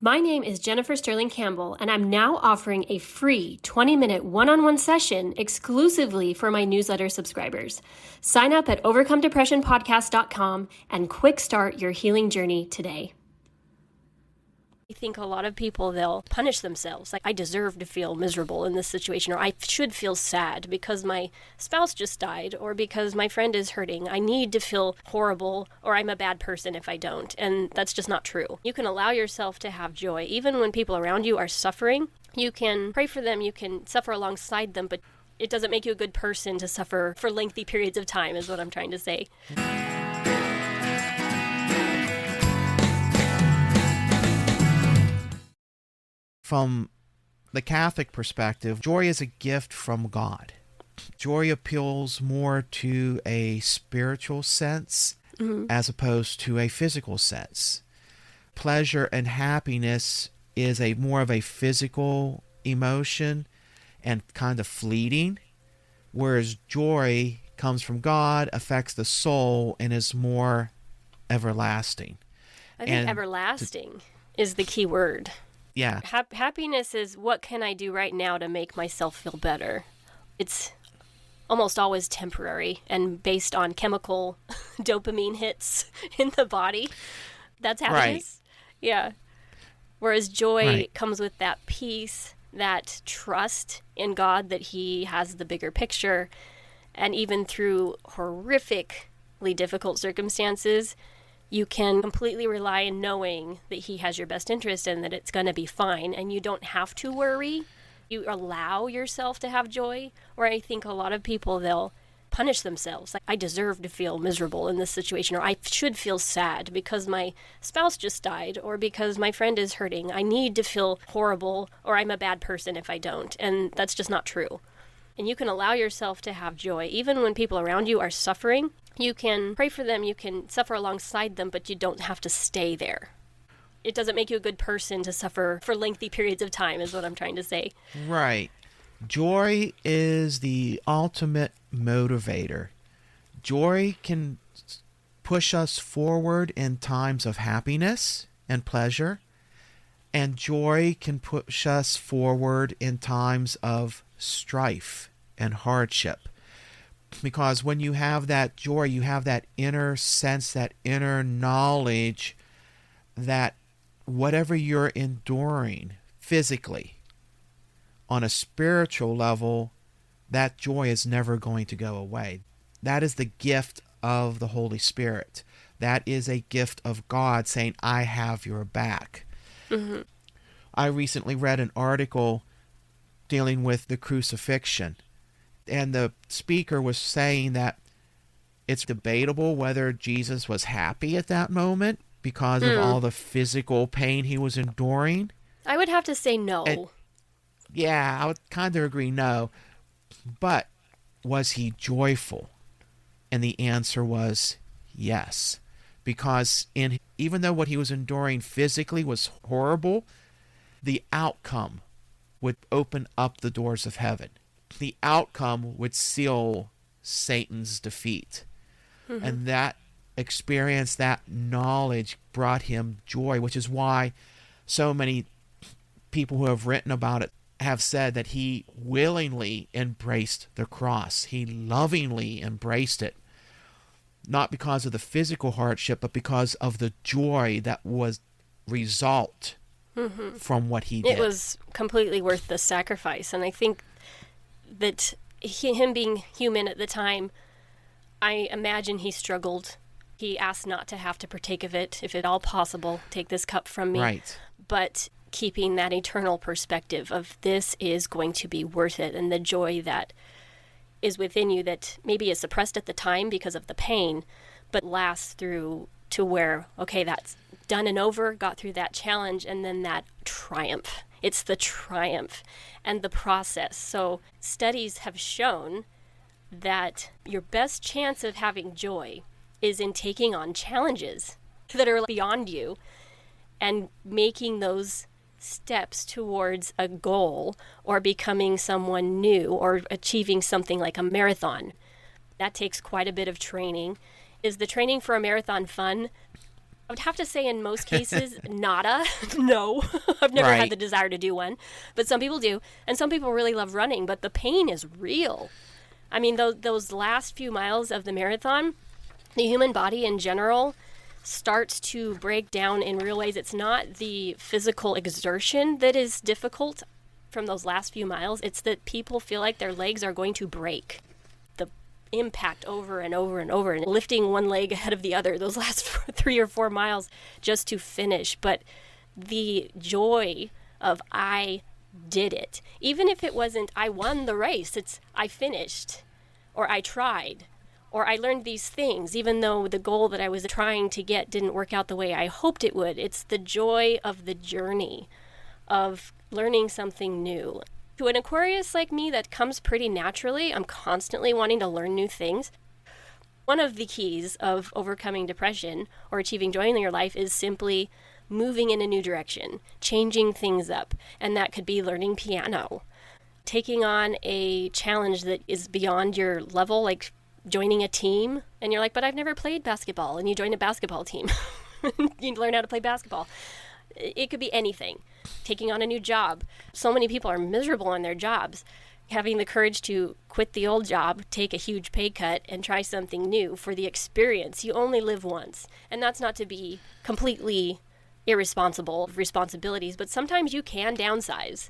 My name is Jennifer Stirling-Campbell, and I'm now offering a free 20-minute one-on-one session exclusively for my newsletter subscribers. Sign up at overcomedepressionpodcast.com and quick start your healing journey today. I think a lot of people, they'll punish themselves. Like, I deserve to feel miserable in this situation, or I should feel sad because my spouse just died, or because my friend is hurting. I need to feel horrible, or I'm a bad person if I don't. And that's just not true. You can allow yourself to have joy. Even when people around you are suffering, you can pray for them, you can suffer alongside them, but it doesn't make you a good person to suffer for lengthy periods of time, is what I'm trying to say. From the Catholic perspective, joy is a gift from God. Joy appeals more to a spiritual sense as opposed to a physical sense. Pleasure and happiness is more of a physical emotion and kind of fleeting, whereas joy comes from God, affects the soul, and is more everlasting. I think everlasting is the key word. Yeah. Happiness is, what can I do right now to make myself feel better? It's almost always temporary and based on chemical dopamine hits in the body. That's happiness. Right. Yeah. Whereas joy comes with that peace, that trust in God that He has the bigger picture. And even through horrifically difficult circumstances, you can completely rely in knowing that He has your best interest and that it's going to be fine, and you don't have to worry. You allow yourself to have joy, where I think a lot of people, they'll punish themselves. Like, I deserve to feel miserable in this situation, or I should feel sad because my spouse just died, or because my friend is hurting. I need to feel horrible, or I'm a bad person if I don't. And that's just not true. And you can allow yourself to have joy. Even when people around you are suffering, you can pray for them, you can suffer alongside them, but you don't have to stay there. It doesn't make you a good person to suffer for lengthy periods of time, is what I'm trying to say. Right. Joy is the ultimate motivator. Joy can push us forward in times of happiness and pleasure, and joy can push us forward in times of strife and hardship. Because when you have that joy, you have that inner sense, that inner knowledge that whatever you're enduring physically, on a spiritual level, that joy is never going to go away. That is the gift of the Holy Spirit. That is a gift of God saying, I have your back. Mm-hmm. I recently read an article dealing with the crucifixion. And the speaker was saying that it's debatable whether Jesus was happy at that moment because of all the physical pain he was enduring. I would have to say no. I would kind of agree no. But was he joyful? And the answer was yes. Because even though what he was enduring physically was horrible, the outcome would open up the doors of heaven. The outcome would seal Satan's defeat. Mm-hmm. And that experience, that knowledge brought him joy, which is why so many people who have written about it have said that he willingly embraced the cross. He lovingly embraced it, not because of the physical hardship, but because of the joy that was result from what he did. It was completely worth the sacrifice. And I think that him being human at the time, I imagine he struggled. He asked not to have to partake of it, if at all possible, take this cup from me. Right. But keeping that eternal perspective of this is going to be worth it, and the joy that is within you that maybe is suppressed at the time because of the pain, but lasts through to where, okay, that's done and over, got through that challenge, and then that triumph. It's the triumph and the process. So studies have shown that your best chance of having joy is in taking on challenges that are beyond you and making those steps towards a goal or becoming someone new or achieving something like a marathon. That takes quite a bit of training. Is the training for a marathon fun? would have to say in most cases, nada. No, I've never had the desire to do one, but some people do. And some people really love running, but the pain is real. I mean, those last few miles of the marathon, the human body in general starts to break down in real ways. It's not the physical exertion that is difficult from those last few miles. It's that people feel like their legs are going to break. The impact over and over and over, and lifting one leg ahead of the other those last 3 or 4 miles just to finish. But the joy of I did it. Even if it wasn't I won the race, it's I finished, or I tried, or I learned these things, even though the goal that I was trying to get didn't work out the way I hoped it would. It's the joy of the journey, of learning something new. To an Aquarius like me, that comes pretty naturally. I'm constantly wanting to learn new things. One of the keys of overcoming depression or achieving joy in your life is simply moving in a new direction, changing things up. And that could be learning piano, taking on a challenge that is beyond your level, like joining a team, and you're like, but I've never played basketball, and you join a basketball team. You learn how to play basketball. It could be anything. Taking on a new job. So many people are miserable in their jobs. Having the courage to quit the old job, take a huge pay cut, and try something new for the experience. You only live once. And that's not to be completely irresponsible of responsibilities, but sometimes you can downsize.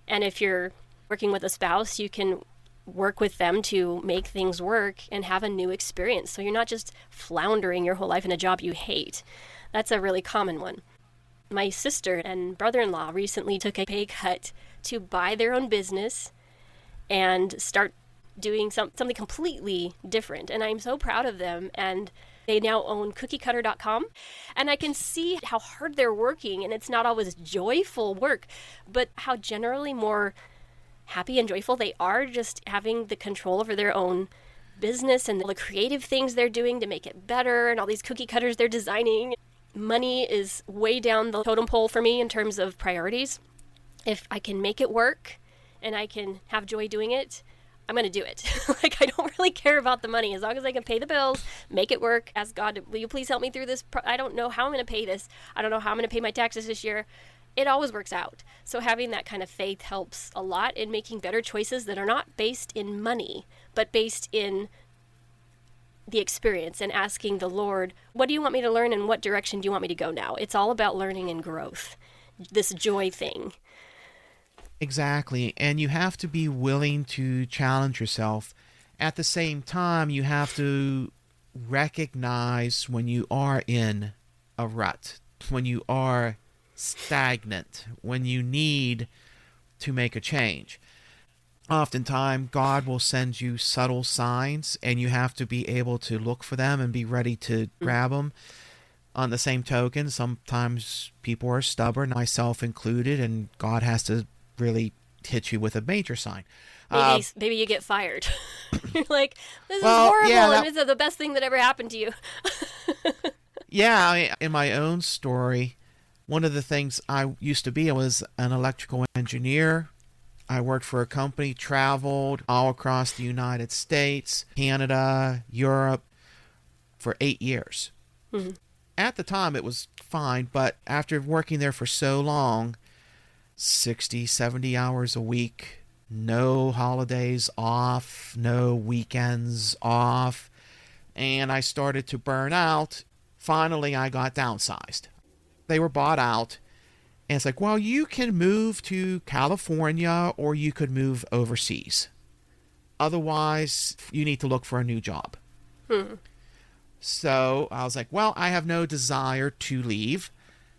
And if you're working with a spouse, you can work with them to make things work and have a new experience. So you're not just floundering your whole life in a job you hate. That's a really common one. My sister and brother-in-law recently took a pay cut to buy their own business and start doing something completely different. And I'm so proud of them. And they now own cookiecutter.com. And I can see how hard they're working. And it's not always joyful work, but how generally more happy and joyful they are just having the control over their own business and all the creative things they're doing to make it better and all these cookie cutters they're designing. Money is way down the totem pole for me in terms of priorities. If I can make it work and I can have joy doing it, I'm going to do it. Like, I don't really care about the money. As long as I can pay the bills, make it work. Ask God, will you please help me through this? I don't know how I'm going to pay this. I don't know how I'm going to pay my taxes this year. It always works out. So having that kind of faith helps a lot in making better choices that are not based in money, but based in the experience, and asking the Lord, what do you want me to learn and what direction do you want me to go now? It's all about learning and growth, this joy thing. Exactly. And you have to be willing to challenge yourself. At the same time, you have to recognize when you are in a rut, when you are stagnant, when you need to make a change. Oftentimes, God will send you subtle signs, and you have to be able to look for them and be ready to grab them. On the same token, sometimes people are stubborn, myself included, and God has to really hit you with a major sign. Maybe you get fired. You're like, this is horrible, and this is the best thing that ever happened to you. Yeah, I mean, in my own story, one of the things I used to be, I was an electrical engineer. I worked for a company, traveled all across the United States, Canada, Europe for 8 years. Mm-hmm. At the time, it was fine, but after working there for so long, 60, 70 hours a week, no holidays off, no weekends off, and I started to burn out. Finally, I got downsized. They were bought out. And it's like, well, you can move to California or you could move overseas. Otherwise, you need to look for a new job. So I was like, well, I have no desire to leave.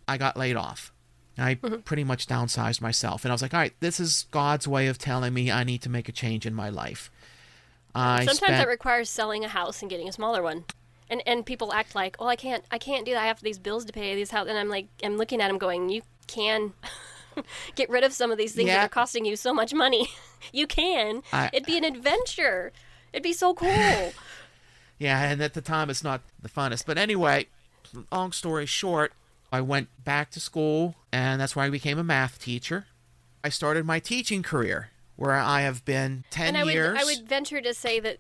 I got laid off. I pretty much downsized myself. And I was like, all right, this is God's way of telling me I need to make a change in my life. Sometimes that requires selling a house and getting a smaller one. And people act like, oh, I can't do that. I have these bills to pay, these house. And I'm looking at them going, you can get rid of some of these things that are costing you so much money. You can. It'd be an adventure. It'd be so cool. Yeah, and at the time it's not the funnest. But anyway, long story short, I went back to school, and that's why I became a math teacher. I started my teaching career, where I have been 10 years. I would venture to say that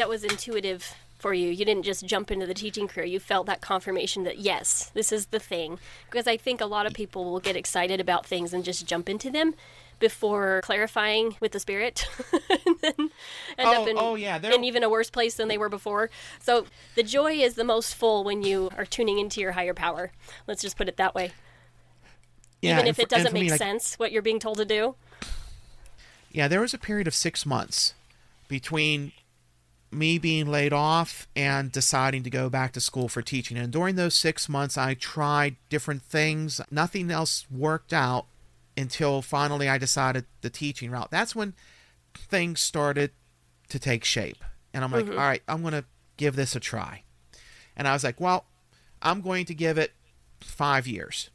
was intuitive for you. You didn't just jump into the teaching career. You felt that confirmation that, yes, this is the thing. Because I think a lot of people will get excited about things and just jump into them before clarifying with the Spirit and then end up in even a worse place than they were before. So the joy is the most full when you are tuning into your higher power. Let's just put it that way. Yeah, even if it doesn't make me, sense, what you're being told to do. Yeah, there was a period of 6 months between me being laid off and deciding to go back to school for teaching. And during those 6 months, I tried different things. Nothing else worked out until finally I decided the teaching route. That's when things started to take shape. And I'm like, all right, I'm going to give this a try. And I was like, well, I'm going to give it 5 years.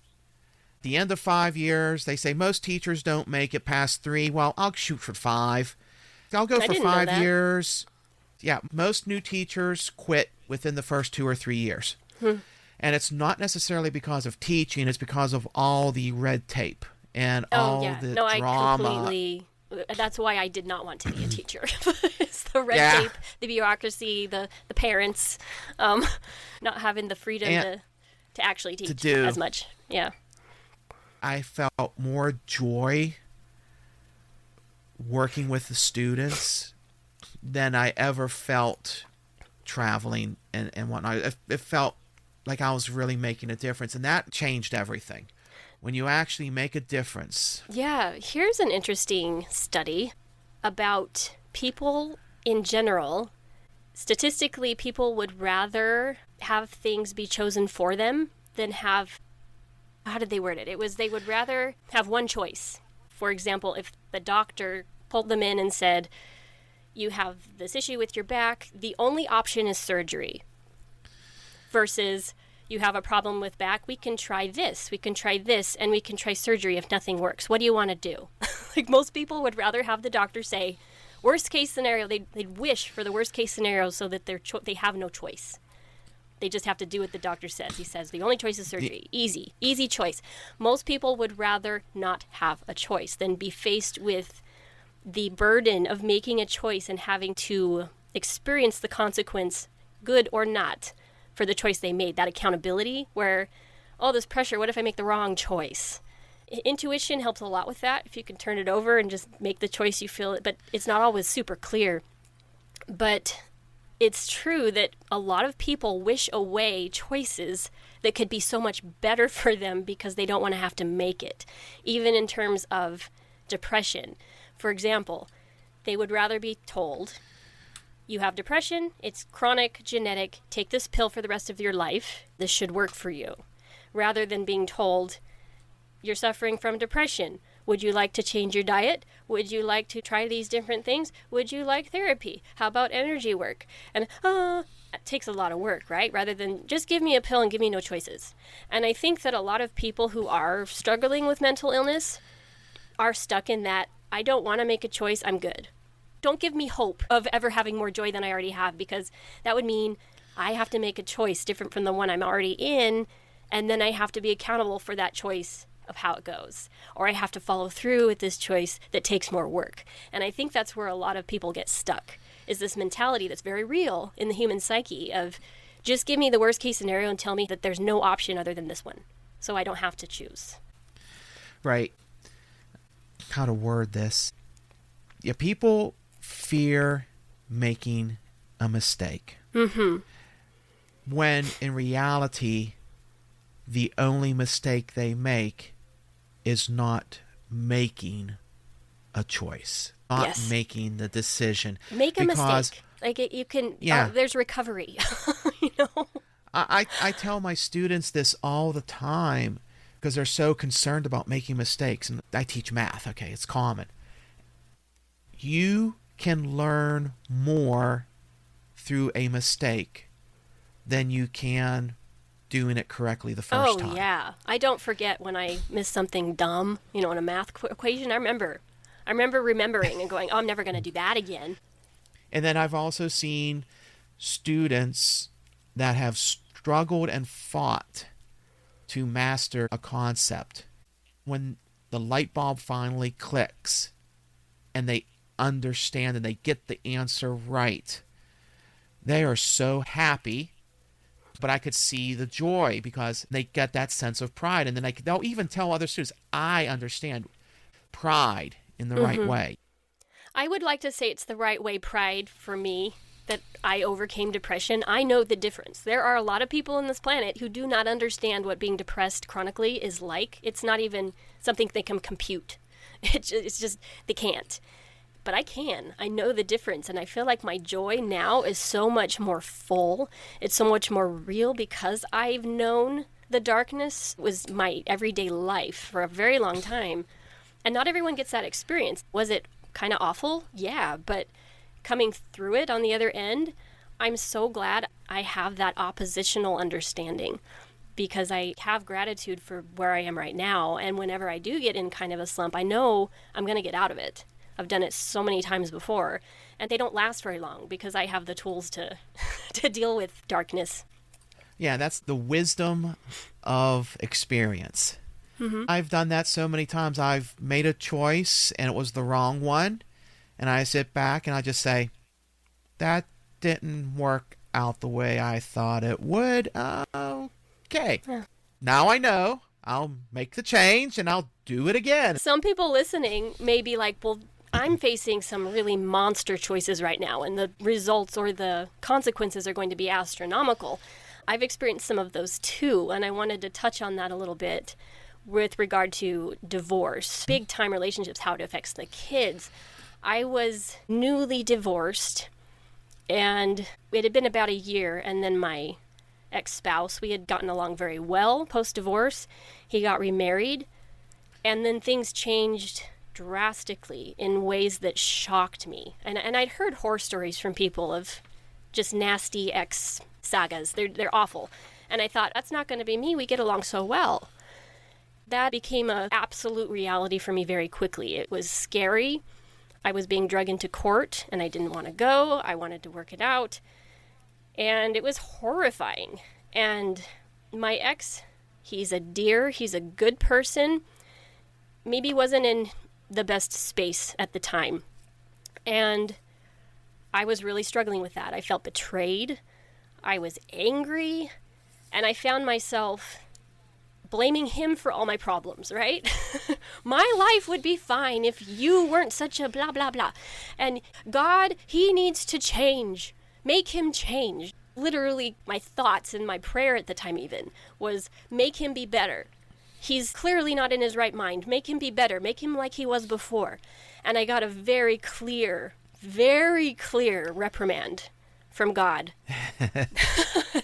At the end of 5 years, they say most teachers don't make it past 3. Well, I'll shoot for 5. I'll go for 5 years. Yeah, most new teachers quit within the first 2 or 3 years. And it's not necessarily because of teaching, it's because of all the red tape and the drama. That's why I did not want to be a teacher. It's the red tape, the bureaucracy, the parents, not having the freedom to actually teach as much. Yeah. I felt more joy working with the students than I ever felt traveling and whatnot. It felt like I was really making a difference, and that changed everything. When you actually make a difference. Yeah, here's an interesting study about people in general. Statistically, people would rather have things be chosen for them than have, how did they word it? It was they would rather have one choice. For example, if the doctor pulled them in and said, you have this issue with your back, the only option is surgery. Versus, you have a problem with back, we can try this, and we can try surgery if nothing works. What do you want to do? Like, most people would rather have the doctor say, worst case scenario, they'd wish for the worst case scenario so that they have no choice. They just have to do what the doctor says. He says the only choice is surgery. Easy choice. Most people would rather not have a choice than be faced with the burden of making a choice and having to experience the consequence, good or not, for the choice they made. That accountability where, this pressure, what if I make the wrong choice? Intuition helps a lot with that. If you can turn it over and just make the choice you feel it, but it's not always super clear. But it's true that a lot of people wish away choices that could be so much better for them because they don't want to have to make it, even in terms of depression. For example, they would rather be told, you have depression, it's chronic, genetic, take this pill for the rest of your life, this should work for you, rather than being told, you're suffering from depression. Would you like to change your diet? Would you like to try these different things? Would you like therapy? How about energy work? And, that takes a lot of work, right? Rather than just give me a pill and give me no choices. And I think that a lot of people who are struggling with mental illness are stuck in that, I don't want to make a choice, I'm good. Don't give me hope of ever having more joy than I already have, because that would mean I have to make a choice different from the one I'm already in, and then I have to be accountable for that choice of how it goes. Or I have to follow through with this choice that takes more work. And I think that's where a lot of people get stuck, is this mentality that's very real in the human psyche of just give me the worst case scenario and tell me that there's no option other than this one, so I don't have to choose. Right. How to word this. Yeah, people fear making a mistake. When in reality, the only mistake they make is not making a choice, not making the decision. Make a mistake. Like you can, there's recovery. You know? I tell my students this all the time because they're so concerned about making mistakes. And I teach math. Okay, it's common. You can learn more through a mistake than you can doing it correctly the first time. Oh, yeah. I don't forget when I miss something dumb, in a math equation. I remember remembering and going, I'm never going to do that again. And then I've also seen students that have struggled and fought to master a concept. When the light bulb finally clicks and they understand and they get the answer right, they are so happy, but I could see the joy because they get that sense of pride. And then they'll even tell other students, I understand pride in the right way. I would like to say it's the right way pride for me, that I overcame depression. I know the difference. There are a lot of people on this planet who do not understand what being depressed chronically is like. It's not even something they can compute. It's just, they can't. But I can. I know the difference. And I feel like my joy now is so much more full. It's so much more real because I've known the darkness was my everyday life for a very long time. And not everyone gets that experience. Was it kind of awful? Yeah. But coming through it on the other end, I'm so glad I have that oppositional understanding, because I have gratitude for where I am right now. And whenever I do get in kind of a slump, I know I'm going to get out of it. I've done it so many times before, and they don't last very long because I have the tools to to deal with darkness. Yeah, that's the wisdom of experience. I've done that so many times. I've made a choice and it was the wrong one, and I sit back and I just say, that didn't work out the way I thought it would. Okay. Yeah. Now I know. I'll make the change and I'll do it again. Some people listening may be like, well, I'm facing some really monster choices right now, and the results or the consequences are going to be astronomical. I've experienced some of those too, and I wanted to touch on that a little bit with regard to divorce, big time relationships, how it affects the kids. I was newly divorced, and it had been about a year, and then my ex-spouse, we had gotten along very well post-divorce. He got remarried, and then things changed drastically in ways that shocked me. And I'd heard horror stories from people of just nasty ex-sagas. They're awful. And I thought, that's not going to be me. We get along so well. That became an absolute reality for me very quickly. It was scary. I was being dragged into court, and I didn't want to go. I wanted to work it out. And it was horrifying. And my ex, he's a dear, he's a good person, maybe wasn't in the best space at the time. And I was really struggling with that. I felt betrayed. I was angry. And I found myself blaming him for all my problems, right? My life would be fine if you weren't such a blah, blah, blah. And God, he needs to change. Make him change. Literally, my thoughts and my prayer at the time even was, make him be better. He's clearly not in his right mind. Make him be better. Make him like he was before. And I got a very clear reprimand from God.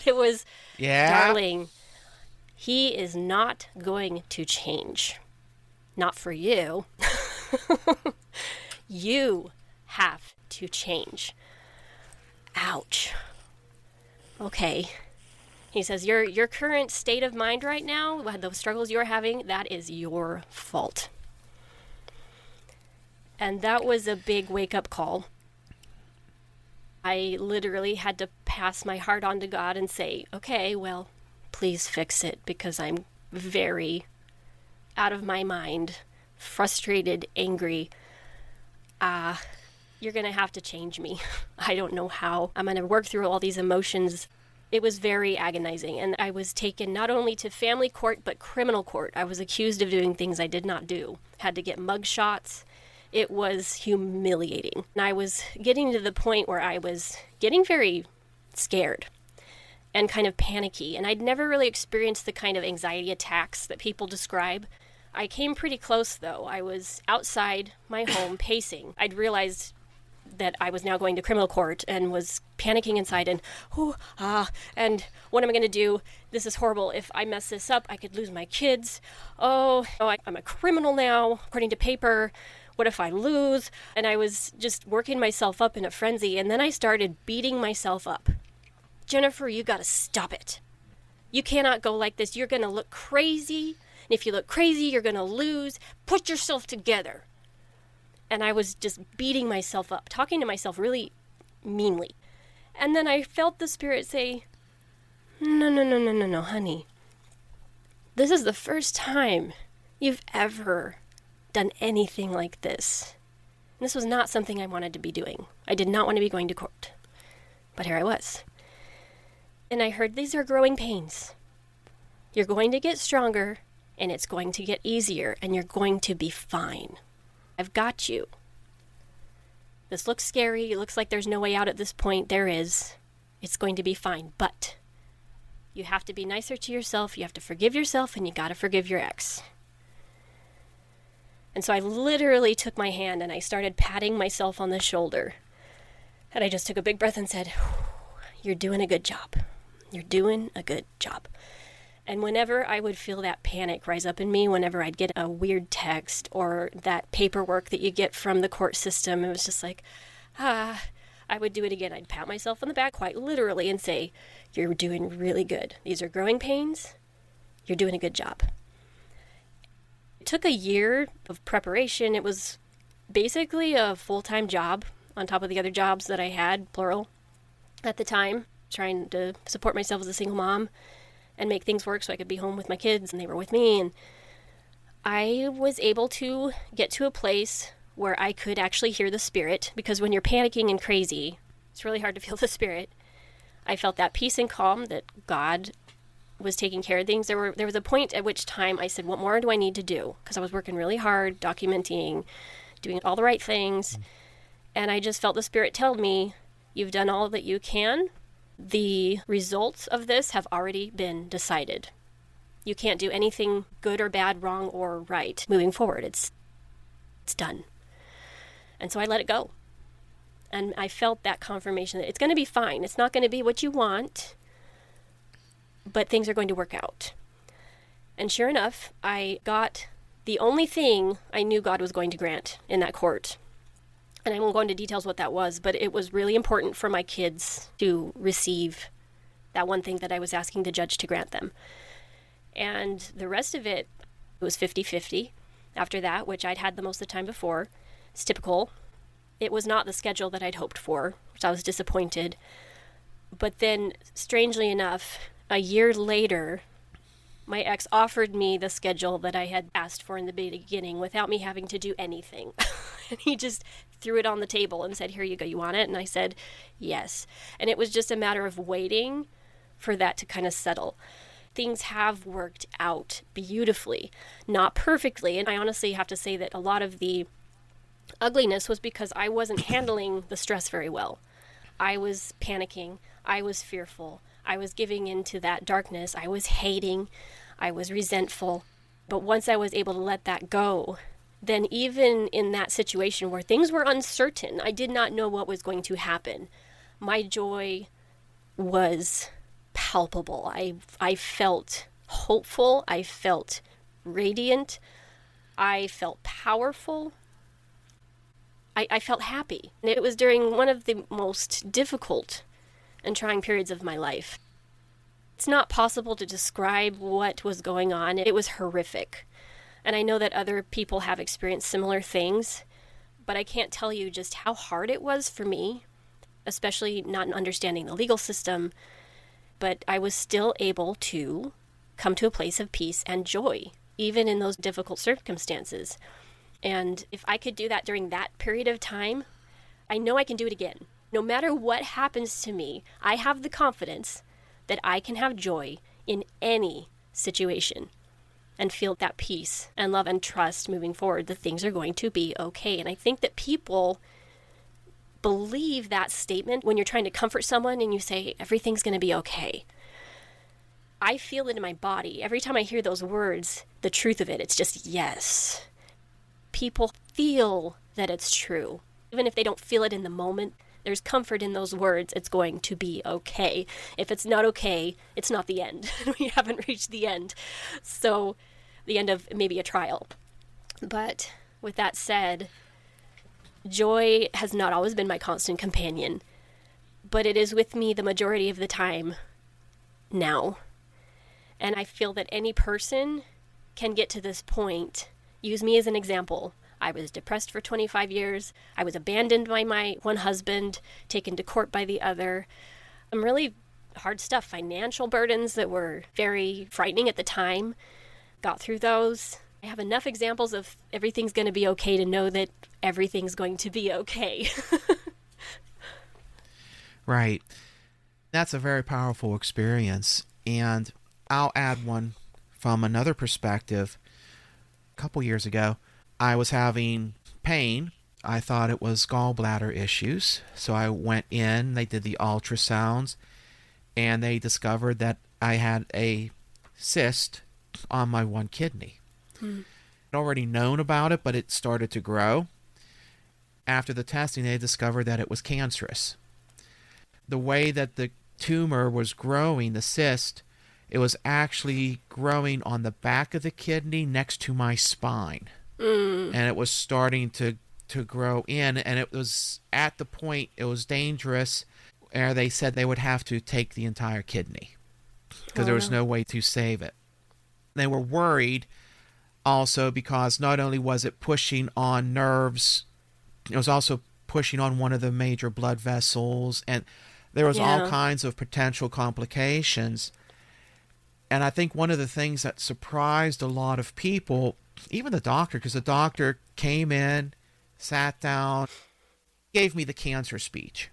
It was, darling, he is not going to change. Not for you. You have to change. Ouch. Okay. He says, your current state of mind right now, the struggles you're having, that is your fault. And that was a big wake-up call. I literally had to pass my heart on to God and say, okay, well, please fix it, because I'm very out of my mind, frustrated, angry. You're going to have to change me. I don't know how. I'm going to work through all these emotions. It was very agonizing, and I was taken not only to family court, but criminal court. I was accused of doing things I did not do. Had to get mug shots. It was humiliating. And I was getting to the point where I was getting very scared and kind of panicky, and I'd never really experienced the kind of anxiety attacks that people describe. I came pretty close, though. I was outside my home pacing. I'd realized that I was now going to criminal court and was panicking inside and what am I going to do? This is horrible. If I mess this up, I could lose my kids. I'm a criminal now, according to paper. What if I lose? And I was just working myself up in a frenzy, and then I started beating myself up. Jennifer, you got to stop it. You cannot go like this. You're going to look crazy. And if you look crazy, you're going to lose. Put yourself together. And I was just beating myself up, talking to myself really meanly. And then I felt the Spirit say, no, honey. This is the first time you've ever done anything like this. And this was not something I wanted to be doing. I did not want to be going to court. But here I was. And I heard, these are growing pains. You're going to get stronger, and it's going to get easier, and you're going to be fine. I've got you. This looks scary. It looks like there's no way out at this point. There is. It's going to be fine. But you have to be nicer to yourself. You have to forgive yourself, and you got to forgive your ex. And so I literally took my hand and I started patting myself on the shoulder. And I just took a big breath and said, you're doing a good job. You're doing a good job. And whenever I would feel that panic rise up in me, whenever I'd get a weird text or that paperwork that you get from the court system, it was just like, I would do it again. I'd pat myself on the back quite literally and say, you're doing really good. These are growing pains. You're doing a good job. It took a year of preparation. It was basically a full-time job on top of the other jobs that I had, plural, at the time, trying to support myself as a single mom and make things work so I could be home with my kids and they were with me. And I was able to get to a place where I could actually hear the Spirit, because when you're panicking and crazy, it's really hard to feel the Spirit. I felt that peace and calm that God was taking care of things. There was a point at which time I said, what more do I need to do? Because I was working really hard, documenting, doing all the right things. And I just felt the Spirit tell me, you've done all that you can. The results of this have already been decided. You can't do anything good or bad, wrong or right moving forward. It's done. And so I let it go. And I felt that confirmation that it's going to be fine. It's not going to be what you want, but things are going to work out. And sure enough, I got the only thing I knew God was going to grant in that court. And I won't go into details what that was, but it was really important for my kids to receive that one thing that I was asking the judge to grant them. And the rest of it was 50-50 after that, which I'd had the most of the time before. It's typical. It was not the schedule that I'd hoped for, which I was disappointed. But then, strangely enough, a year later, my ex offered me the schedule that I had asked for in the beginning without me having to do anything. And he just threw it on the table and said, here you go, you want it? And I said, yes. And it was just a matter of waiting for that to kind of settle. Things have worked out beautifully, not perfectly. And I honestly have to say that a lot of the ugliness was because I wasn't handling the stress very well. I was panicking. I was fearful. I was giving into that darkness. I was hating. I was resentful. But once I was able to let that go, then even in that situation where things were uncertain, I did not know what was going to happen, my joy was palpable. I felt hopeful. I felt radiant. I felt powerful. I felt happy. And it was during one of the most difficult and trying periods of my life. It's not possible to describe what was going on. It was horrific. And I know that other people have experienced similar things, but I can't tell you just how hard it was for me, especially not understanding the legal system. But I was still able to come to a place of peace and joy, even in those difficult circumstances. And if I could do that during that period of time, I know I can do it again. No matter what happens to me, I have the confidence that I can have joy in any situation and feel that peace and love and trust moving forward that things are going to be okay. And I think that people believe that statement when you're trying to comfort someone and you say, everything's going to be okay. I feel it in my body. Every time I hear those words, the truth of it, it's just yes. People feel that it's true. Even if they don't feel it in the moment, there's comfort in those words. It's going to be okay. If it's not okay, it's not the end. We haven't reached the end. So the end of maybe a trial. But with that said, joy has not always been my constant companion, but it is with me the majority of the time now. And I feel that any person can get to this point. Use me as an example. I was depressed for 25 years. I was abandoned by my one husband, taken to court by the other. Some really hard stuff, financial burdens that were very frightening at the time. Got through those. I have enough examples of everything's going to be okay to know that everything's going to be okay. Right. That's a very powerful experience. And I'll add one from another perspective. A couple years ago, I was having pain. I thought it was gallbladder issues. So I went in, they did the ultrasounds, and they discovered that I had a cyst on my one kidney. I'd already known about it, but it started to grow. After the testing, they discovered that it was cancerous. The way that the tumor was growing, the cyst, it was actually growing on the back of the kidney next to my spine. And it was starting to grow in, and it was at the point it was dangerous where they said they would have to take the entire kidney because there was no way to save it. They were worried also because not only was it pushing on nerves, it was also pushing on one of the major blood vessels, and there was all kinds of potential complications. And I think one of the things that surprised a lot of people, even the doctor, because the doctor came in, sat down, gave me the cancer speech.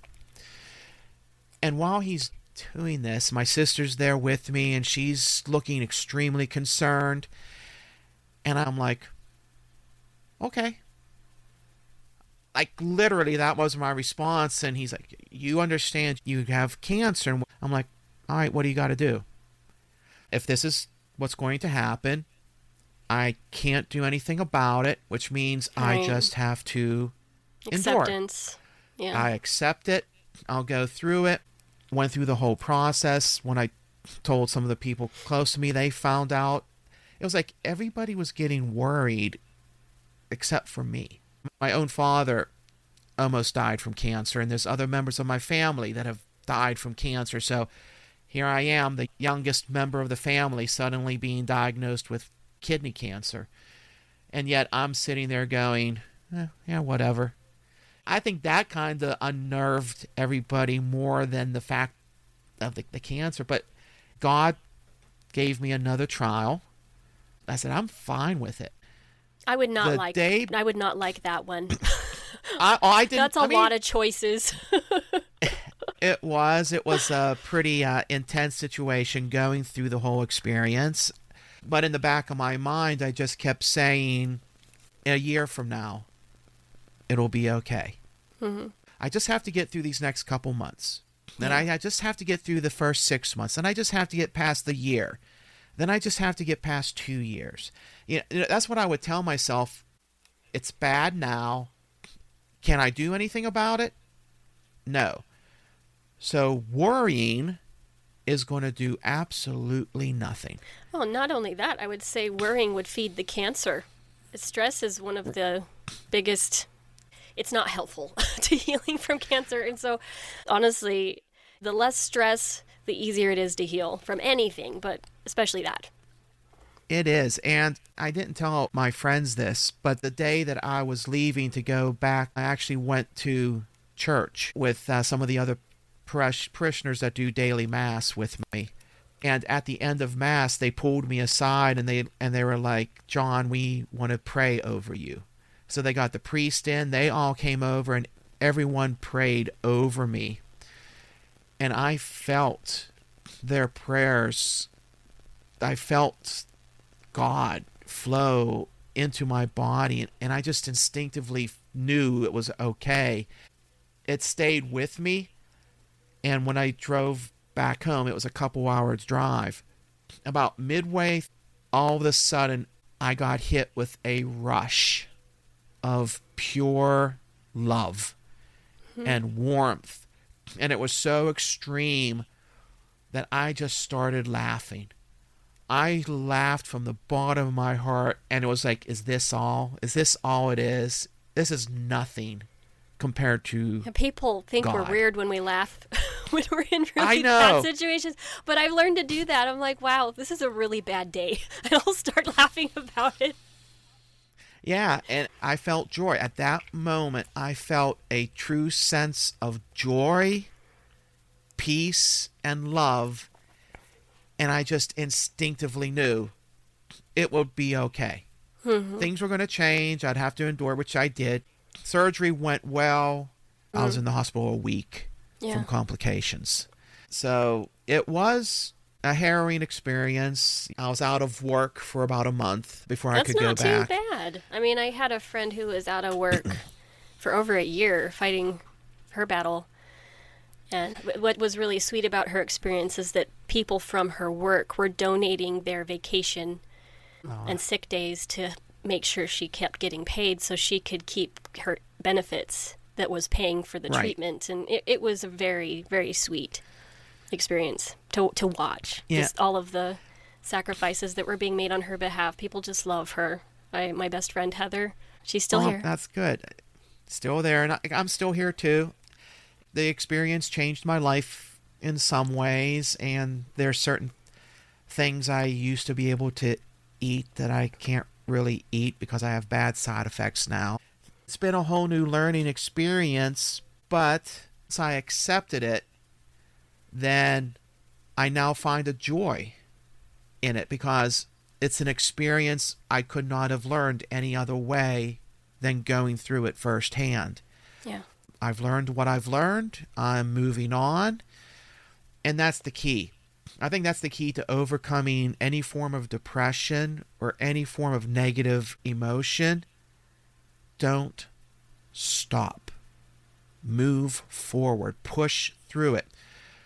And while he's doing this, my sister's there with me, and she's looking extremely concerned. And I'm like, okay. Like, literally, that was my response. And he's like, you understand you have cancer. And I'm like, all right, what do you got to do? If this is what's going to happen, I can't do anything about it, which means I just have to endure. Acceptance. Yeah. I accept it. I'll go through it. Went through the whole process. When I told some of the people close to me, they found out. It was like everybody was getting worried except for me. My own father almost died from cancer, and there's other members of my family that have died from cancer. So here I am, the youngest member of the family, suddenly being diagnosed with kidney cancer. And yet I'm sitting there going, yeah, whatever. I think that kind of unnerved everybody more than the fact of the cancer. But God gave me another trial. I said, I'm fine with it. I would not like that one. I didn't. That's a lot of choices. It was a pretty intense situation going through the whole experience. But in the back of my mind, I just kept saying, a year from now, it'll be okay. Mm-hmm. I just have to get through these next couple months. Then I just have to get through the first 6 months. Then I just have to get past the year. Then I just have to get past 2 years. That's what I would tell myself. It's bad now. Can I do anything about it? No. So worrying is going to do absolutely nothing. Well, not only that, I would say worrying would feed the cancer. Stress is one of the biggest, it's not helpful to healing from cancer. And so, honestly, the less stress, the easier it is to heal from anything, but especially that. It is. And I didn't tell my friends this, but the day that I was leaving to go back, I actually went to church with some of the other parishioners that do daily mass with me. And at the end of mass, they pulled me aside and they were like, John, we want to pray over you. So they got the priest in, they all came over, and everyone prayed over me. And I felt their prayers. I felt God flow into my body, and I just instinctively knew it was okay. It stayed with me, and when I drove back home, it was a couple hours drive. About midway, all of a sudden, I got hit with a rush of pure love and warmth, and it was so extreme that I just started laughing. I laughed from the bottom of my heart, and it was like, is this all? Is this all it is? This is nothing compared to people think God. We're weird when we laugh when we're in really bad situations. But I've learned to do that. I'm like, wow, this is a really bad day. And I'll start laughing about it. Yeah, and I felt joy. At that moment, I felt a true sense of joy, peace, and love. And I just instinctively knew it would be okay. Mm-hmm. Things were going to change. I'd have to endure, which I did. Surgery went well. I was in the hospital a week from complications. So it was a harrowing experience. I was out of work for about a month before I That's could go not too back. bad. I mean, I had a friend who was out of work for over a year fighting her battle. And what was really sweet about her experience is that people from her work were donating their vacation and sick days to make sure she kept getting paid so she could keep her benefits that was paying for the Right. treatment. And it was a very, very sweet experience to watch. Yeah. Just all of the sacrifices that were being made on her behalf. People just love her. My best friend, Heather, she's still here. That's good. Still there, and I'm still here too. The experience changed my life in some ways, and there's certain things I used to be able to eat that I can't really eat because I have bad side effects now. It's been a whole new learning experience, but once I accepted it, then I now find a joy in it because it's an experience I could not have learned any other way than going through it firsthand. Yeah. I've learned what I've learned. I'm moving on. And that's the key. I think that's the key to overcoming any form of depression or any form of negative emotion. Don't stop. Move forward. Push through it.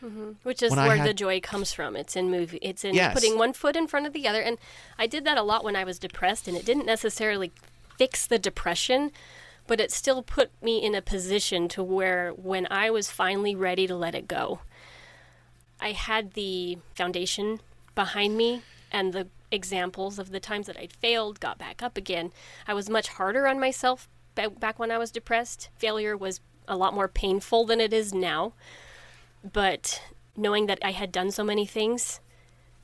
Mm-hmm. Which is When I where had- the joy comes from. It's in movie. It's in Yes. putting one foot in front of the other. And I did that a lot when I was depressed, and it didn't necessarily fix the depression, but it still put me in a position to where when I was finally ready to let it go, I had the foundation behind me and the examples of the times that I'd failed, got back up again. I was much harder on myself back when I was depressed. Failure was a lot more painful than it is now. But knowing that I had done so many things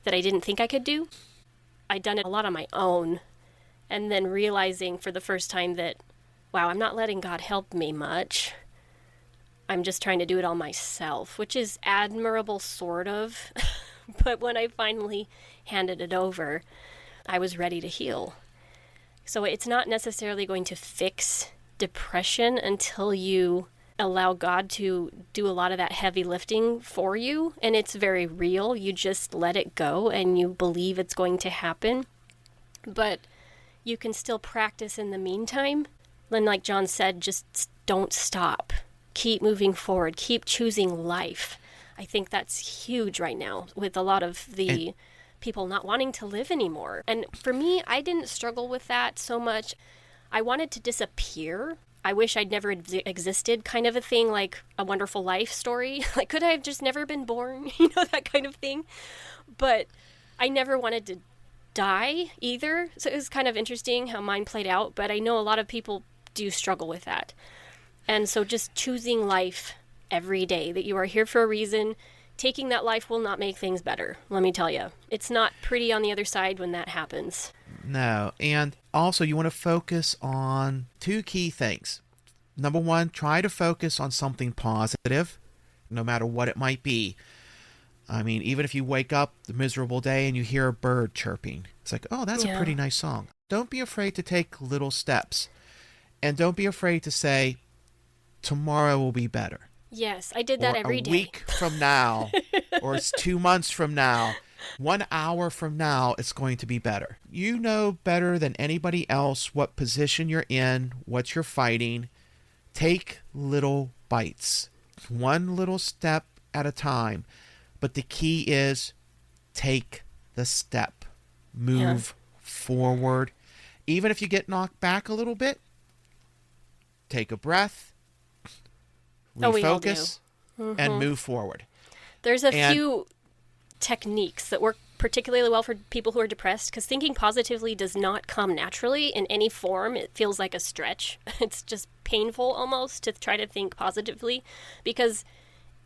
that I didn't think I could do, I'd done it a lot on my own. And then realizing for the first time that, wow, I'm not letting God help me much. I'm just trying to do it all myself, which is admirable, sort of. But when I finally handed it over, I was ready to heal. So it's not necessarily going to fix depression until you allow God to do a lot of that heavy lifting for you. And it's very real. You just let it go and you believe it's going to happen. But you can still practice in the meantime. And like John said, just don't stop. Keep moving forward. Keep choosing life. I think that's huge right now with a lot of the people not wanting to live anymore. And for me, I didn't struggle with that so much. I wanted to disappear. I wish I'd never existed, kind of a thing, like A Wonderful Life story. Like, could I have just never been born? You know, that kind of thing. But I never wanted to die either. So it was kind of interesting how mine played out. But I know a lot of people do struggle with that. And so just choosing life every day, that you are here for a reason. Taking that life will not make things better, let me tell you. It's not pretty on the other side when that happens. No. And also, you want to focus on two key things. Number one, try to focus on something positive, no matter what it might be. I mean, even if you wake up the miserable day and you hear a bird chirping, it's like, oh, that's a pretty nice song. Don't be afraid to take little steps. And don't be afraid to say, tomorrow will be better. Yes, I did that every day. A week from now, or it's 2 months from now, 1 hour from now, it's going to be better. You know better than anybody else what position you're in, what you're fighting. Take little bites, one little step at a time. But the key is take the step. Move forward. Even if you get knocked back a little bit, take a breath. Refocus and move forward. There's a few techniques that work particularly well for people who are depressed, because thinking positively does not come naturally in any form. It feels like a stretch. It's just painful almost to try to think positively, because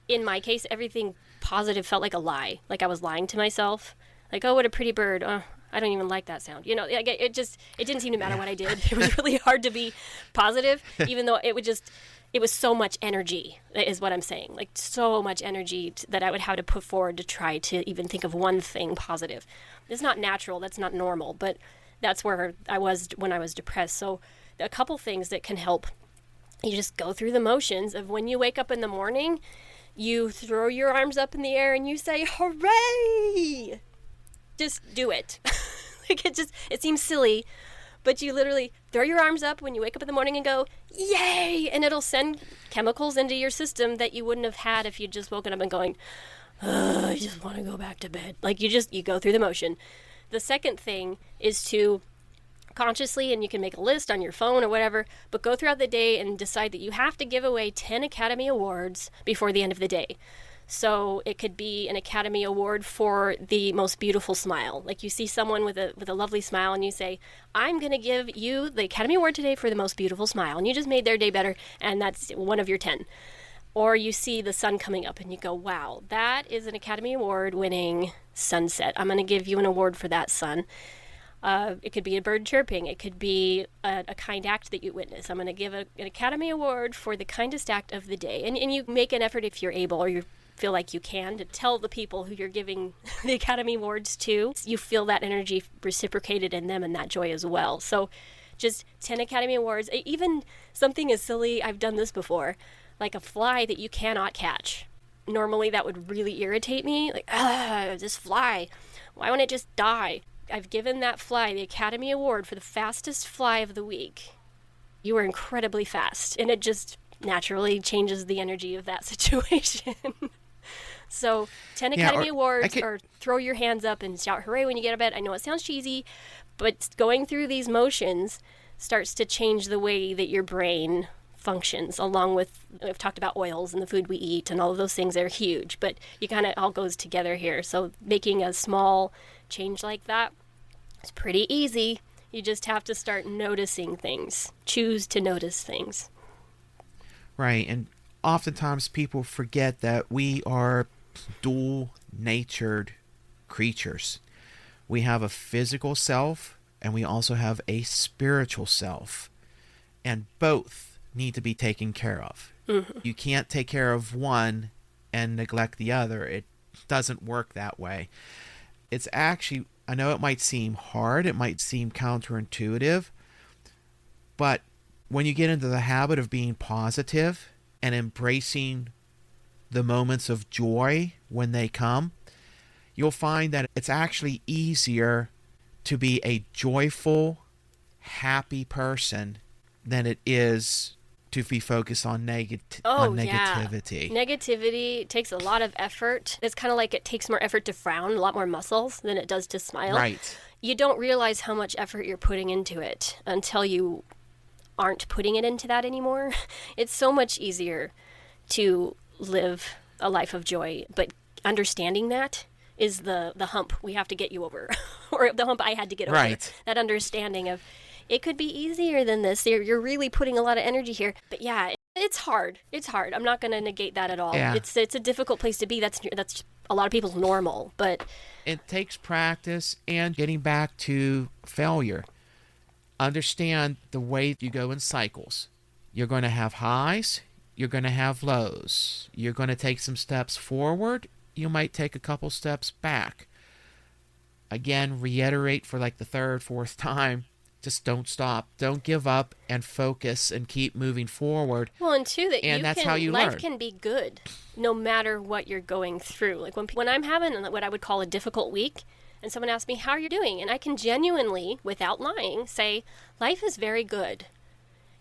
in my case, everything positive felt like a lie. Like I was lying to myself. Like, oh, what a pretty bird. Oh, I don't even like that sound. You know, it didn't seem to matter what I did. It was really hard to be positive, even though it was so much energy, is what I'm saying. Like, so much energy that I would have to put forward to try to even think of one thing positive. It's not natural. That's not normal. But that's where I was when I was depressed. So a couple things that can help. You just go through the motions of when you wake up in the morning, You throw your arms up in the air and you say, hooray! Just do it. Like it seems silly, but you literally throw your arms up when you wake up in the morning and go, yay! And it'll send chemicals into your system that you wouldn't have had if you'd just woken up and going, I just want to go back to bed. Like you go through the motion. The second thing is to consciously, and you can make a list on your phone or whatever, but go throughout the day and decide that you have to give away 10 Academy Awards before the end of the day. So it could be an Academy Award for the most beautiful smile. Like you see someone with a lovely smile and you say, I'm going to give you the Academy Award today for the most beautiful smile. And you just made their day better, and that's one of your 10. Or you see the sun coming up and you go, wow, that is an Academy Award winning sunset. I'm going to give you an award for that, sun. It could be a bird chirping. It could be a kind act that you witness. I'm going to give an Academy Award for the kindest act of the day. And you make an effort if you're able or you feel like you can to tell the people who you're giving the Academy Awards to. You feel that energy reciprocated in them and that joy as well. So just 10 Academy Awards. Even something as silly, I've done this before, like a fly that you cannot catch. Normally that would really irritate me. Like, this fly. Why won't it just die? I've given that fly the Academy Award for the fastest fly of the week. You were incredibly fast, and it just naturally changes the energy of that situation. So 10 Academy Awards, or throw your hands up and shout hooray when you get out of bed. I know it sounds cheesy, but going through these motions starts to change the way that your brain functions, along with, I've talked about oils and the food we eat and all of those things are huge, but you kind of all goes together here. So making a small change like that is pretty easy. You just have to start noticing things. Choose to notice things. Right, and oftentimes people forget that we are dual-natured creatures. We have a physical self, and we also have a spiritual self. And both need to be taken care of. Mm-hmm. You can't take care of one and neglect the other. It doesn't work that way. It's actually, I know it might seem hard, it might seem counterintuitive, but when you get into the habit of being positive and embracing the moments of joy when they come, you'll find that it's actually easier to be a joyful, happy person than it is to be focused on negativity. Yeah. Negativity takes a lot of effort. It's kind of like it takes more effort to frown, a lot more muscles than it does to smile. Right. You don't realize how much effort you're putting into it until you aren't putting it into that anymore. It's so much easier to live a life of joy, but understanding that is the hump we have to get you over, or the hump I had to get over. Right. That understanding of, it could be easier than this. You're really putting a lot of energy here. But yeah, it's hard. It's hard. I'm not going to negate that at all. Yeah. It's a difficult place to be. That's a lot of people's normal. But it takes practice and getting back to failure. Understand the way you go in cycles. You're going to have highs. You're going to have lows. You're going to take some steps forward. You might take a couple steps back. Again, reiterate for like the third, fourth time. Just don't stop. Don't give up, and focus and keep moving forward. Well, and two, that's how you life learn. can be good no matter what you're going through. Like when I'm having what I would call a difficult week, and someone asks me, how are you doing? And I can genuinely, without lying, say, life is very good.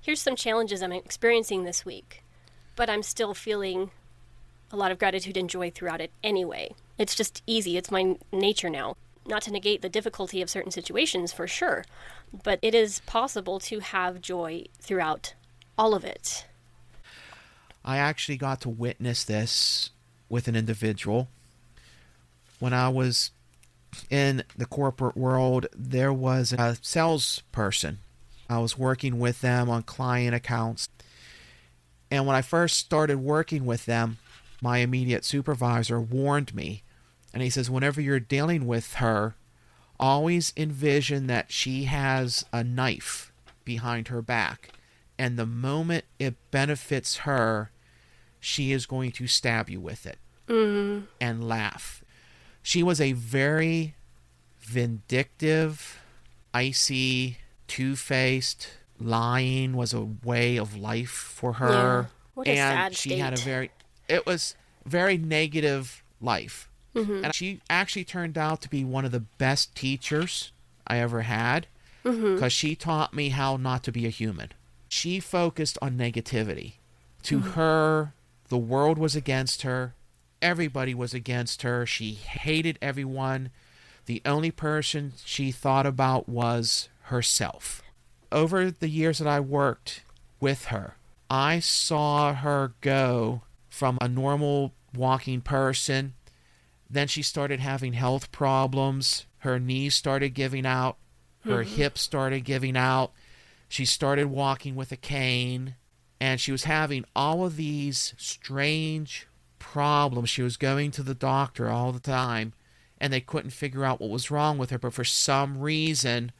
Here's some challenges I'm experiencing this week, but I'm still feeling a lot of gratitude and joy throughout it anyway. It's just easy. It's my nature now. Not to negate the difficulty of certain situations, for sure, but it is possible to have joy throughout all of it. I actually got to witness this with an individual. When I was in the corporate world, there was a salesperson. I was working with them on client accounts. And when I first started working with them, my immediate supervisor warned me. And he says, whenever you're dealing with her, always envision that she has a knife behind her back. And the moment it benefits her, she is going to stab you with it. Mm-hmm. And laugh. She was a very vindictive, icy, two-faced, lying was a way of life for her. Yeah. What a sad she state. had a very... very negative life. And she actually turned out to be one of the best teachers I ever had, because she taught me how not to be a human. She focused on negativity. To her, the world was against her. Everybody was against her. She hated everyone. The only person she thought about was herself. Over the years that I worked with her, I saw her go from a normal walking person. Then she started having health problems. Her knees started giving out. Her hips started giving out. She started walking with a cane. And she was having all of these strange problems. She was going to the doctor all the time, and they couldn't figure out what was wrong with her. But for some reason,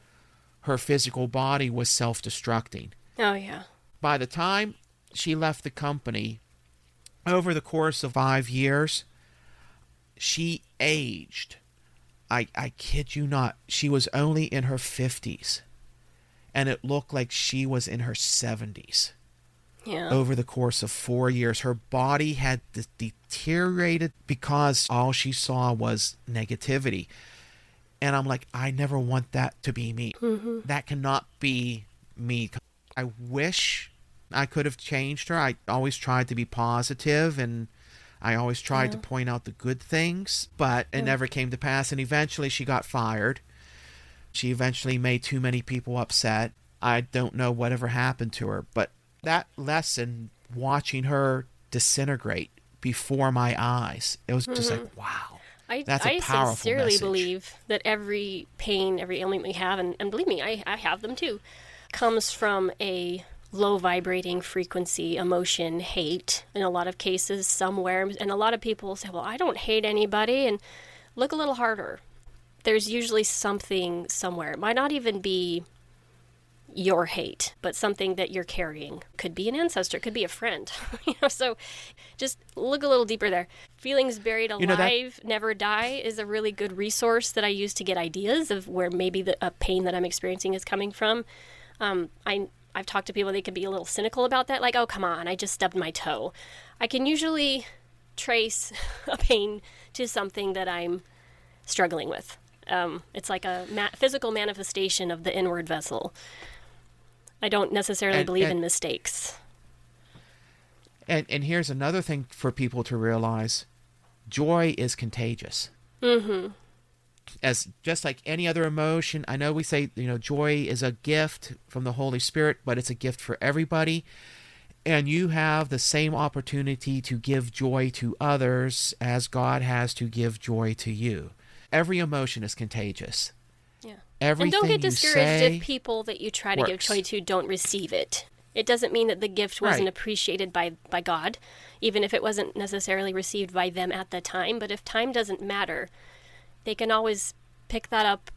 her physical body was self-destructing. Oh, yeah. By the time she left the company, over the course of 5 years, she aged. I kid you not. She was only in her 50s, and it looked like she was in her 70s. Yeah. Over the course of 4 years, her body had deteriorated because all she saw was negativity. And I'm like, I never want that to be me. That cannot be me. I wish I could have changed her. I always tried to be positive, and I always tried to point out the good things, but it never came to pass. And eventually she got fired. She eventually made too many people upset. I don't know whatever happened to her, but that lesson, watching her disintegrate before my eyes, it was just like, wow. That's a powerful sincerely message. believe that every pain, every ailment we have, and believe me, I have them too, comes from a low vibrating frequency, emotion, hate, in a lot of cases somewhere. And a lot of people say, well, I don't hate anybody. And look a little harder. There's usually something somewhere. It might not even be your hate, but something that you're carrying. Could be an ancestor, could be a friend. So just look a little deeper there. Feelings Buried Alive, Never Die is a really good resource that I use to get ideas of where maybe a pain that I'm experiencing is coming from. I've talked to people, they can be a little cynical about that, like, oh, come on, I just stubbed my toe. I can usually trace a pain to something that I'm struggling with. It's like a physical manifestation of the inward vessel. I don't necessarily believe in mistakes. And here's another thing for people to realize. Joy is contagious. As just like any other emotion, I know we say, joy is a gift from the Holy Spirit, but it's a gift for everybody. And you have the same opportunity to give joy to others as God has to give joy to you. Every emotion is contagious. Yeah. Everything and don't get discouraged if people that you try to give joy to don't receive it. It doesn't mean that the gift wasn't appreciated by God, even if it wasn't necessarily received by them at the time. But if time doesn't matter, they can always pick that up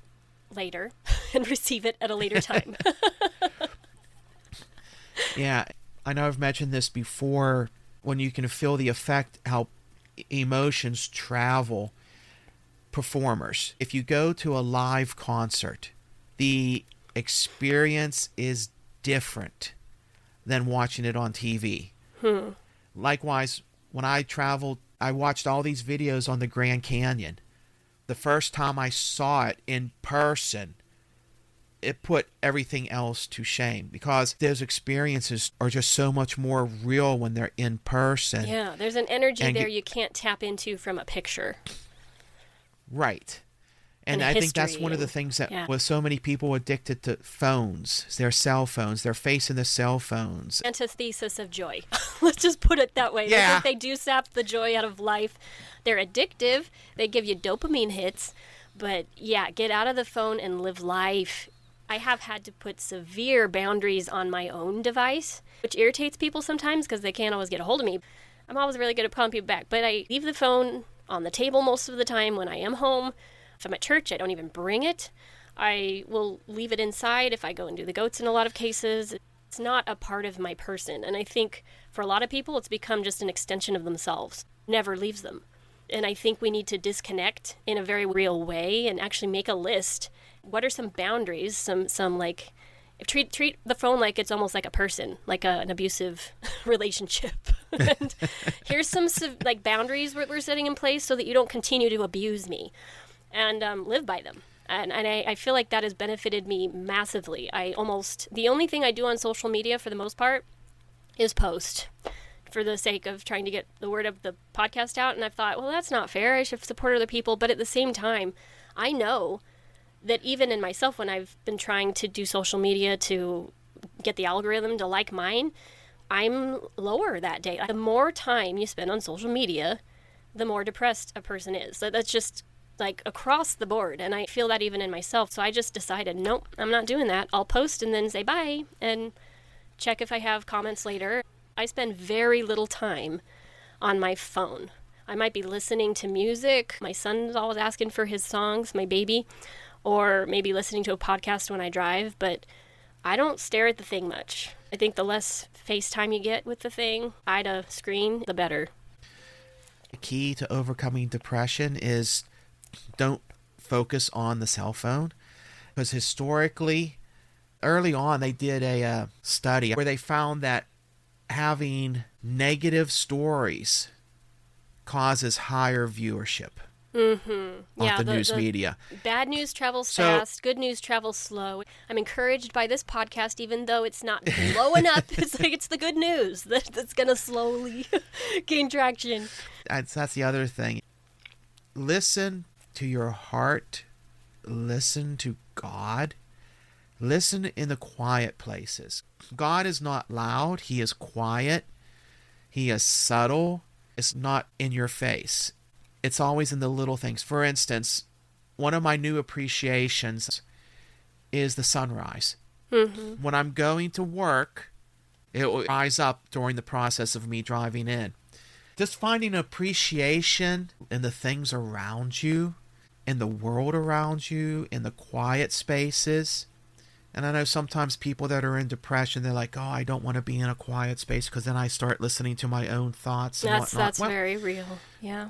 later and receive it at a later time. Yeah, I know I've mentioned this before, when you can feel the effect, how emotions travel performers. If you go to a live concert, the experience is different than watching it on TV. Likewise, when I traveled, I watched all these videos on the Grand Canyon. The first time I saw it in person, it put everything else to shame, because those experiences are just so much more real when they're in person. Yeah, there's an energy there you can't tap into from a picture. Right. And I think that's one of the things that with so many people addicted to phones, their cell phones, they're facing the cell phones. Antithesis of joy. Let's just put it that way. Yeah. Because they do sap the joy out of life. They're addictive. They give you dopamine hits. But yeah, get out of the phone and live life. I have had to put severe boundaries on my own device, which irritates people sometimes because they can't always get a hold of me. I'm always really good at calling people back. But I leave the phone on the table most of the time when I am home. If I'm at church, I don't even bring it. I will leave it inside if I go and do the goats in a lot of cases. It's not a part of my person. And I think for a lot of people, it's become just an extension of themselves. Never leaves them. And I think we need to disconnect in a very real way and actually make a list. What are some boundaries? Some treat the phone like it's almost like a person, like an abusive relationship. And here's some like boundaries we're setting in place so that you don't continue to abuse me, and live by them. And I feel like that has benefited me massively. The only thing I do on social media for the most part is post for the sake of trying to get the word of the podcast out. And I've thought, well, that's not fair. I should support other people. But at the same time, I know that even in myself, when I've been trying to do social media to get the algorithm to like mine, I'm lower that day. The more time you spend on social media, the more depressed a person is. That's just like across the board. And I feel that even in myself. So I just decided, nope, I'm not doing that. I'll post and then say bye and check if I have comments later. I spend very little time on my phone. I might be listening to music. My son's always asking for his songs, my baby, or maybe listening to a podcast when I drive, but I don't stare at the thing much. I think the less FaceTime you get with the thing, eye to screen, the better. The key to overcoming depression is don't focus on the cell phone, because historically, early on, they did a study where they found that having negative stories causes higher viewership on the news media. Bad news travels fast, good news travels slow. I'm encouraged by this podcast, even though it's not blowing up. It's like it's the good news that's going to slowly gain traction. That's the other thing. Listen to your heart. Listen to God. Listen in the quiet places. God is not loud. He is quiet. He is subtle. It's not in your face. It's always in the little things. For instance, one of my new appreciations is the sunrise. Mm-hmm. When I'm going to work, it will rise up during the process of me driving in. Just finding appreciation in the things around you, in the world around you, in the quiet spaces. And I know sometimes people that are in depression, they're like, oh, I don't want to be in a quiet space because then I start listening to my own thoughts and whatnot. That's very real, yeah.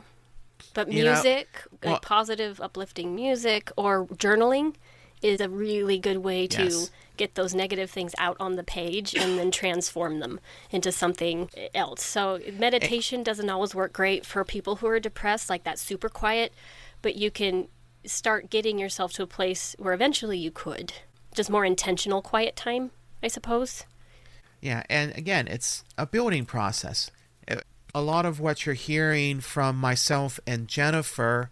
But music, like positive, uplifting music or journaling is a really good way to get those negative things out on the page and then transform them into something else. So meditation doesn't always work great for people who are depressed, like that super quiet, but you can start getting yourself to a place where eventually you could. Just more intentional quiet time, I suppose. Yeah, and again, it's a building process. A lot of what you're hearing from myself and Jennifer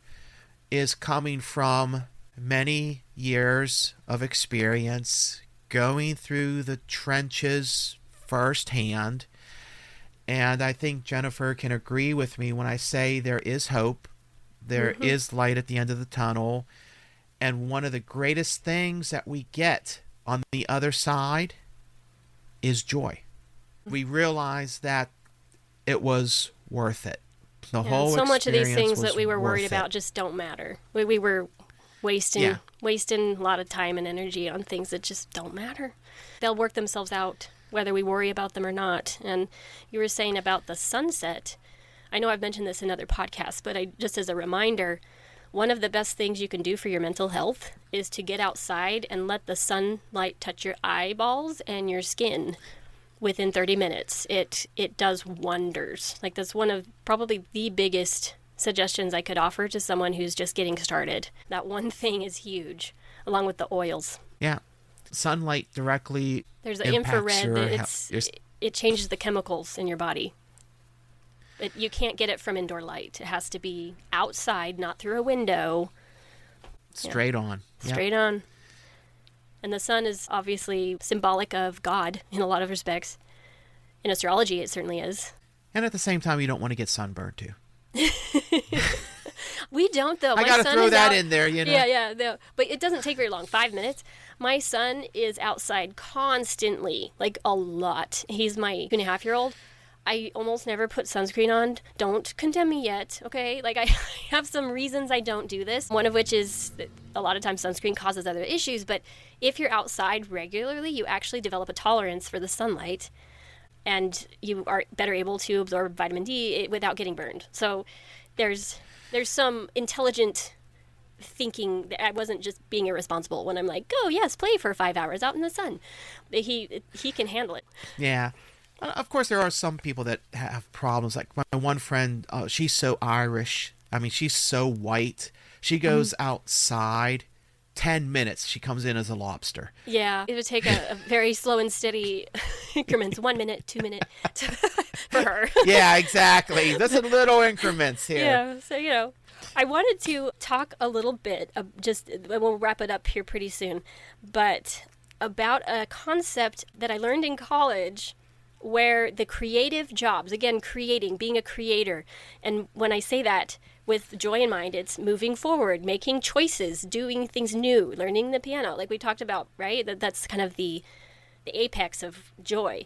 is coming from many years of experience, going through the trenches firsthand. And I think Jennifer can agree with me when I say there is hope, there is light at the end of the tunnel. And one of the greatest things that we get on the other side is joy. We realize that it was worth it. The whole so much of these things that we were worth worried about just don't matter. We were wasting a lot of time and energy on things that just don't matter. They'll work themselves out whether we worry about them or not. And you were saying about the sunset. I know I've mentioned this in other podcasts, but just as a reminder, one of the best things you can do for your mental health is to get outside and let the sunlight touch your eyeballs and your skin within 30 minutes. It does wonders. Like, that's one of probably the biggest suggestions I could offer to someone who's just getting started. That one thing is huge, along with the oils. Yeah. Sunlight directly There's the infrared that it changes the chemicals in your body. You can't get it from indoor light. It has to be outside, not through a window. Straight on. Straight on. And the sun is obviously symbolic of God in a lot of respects. In astrology, it certainly is. And at the same time, you don't want to get sunburned too. We don't, though. I got to throw that in there, you know. Yeah. But it doesn't take very long, 5 minutes. My son is outside constantly, like a lot. He's my 2.5-year-old. I almost never put sunscreen on. Don't condemn me yet, okay? Like, I have some reasons I don't do this. One of which is that a lot of times sunscreen causes other issues. But if you're outside regularly, you actually develop a tolerance for the sunlight. And you are better able to absorb vitamin D without getting burned. So there's some intelligent thinking that I wasn't just being irresponsible when I'm like, oh, yes, play for 5 hours out in the sun. He can handle it. Yeah. Of course, there are some people that have problems. Like my one friend, she's so Irish. I mean, she's so white. She goes outside 10 minutes. She comes in as a lobster. Yeah, it would take a very slow and steady increments, 1 minute, 2 minute for her. Yeah, exactly. That's in little increments here. Yeah, so, I wanted to talk a little bit, we'll wrap it up here pretty soon, but about a concept that I learned in college where the creative jobs, again, creating, being a creator, and when I say that with joy in mind, it's moving forward, making choices, doing things new, learning the piano, like we talked about, right? That's kind of the apex of joy.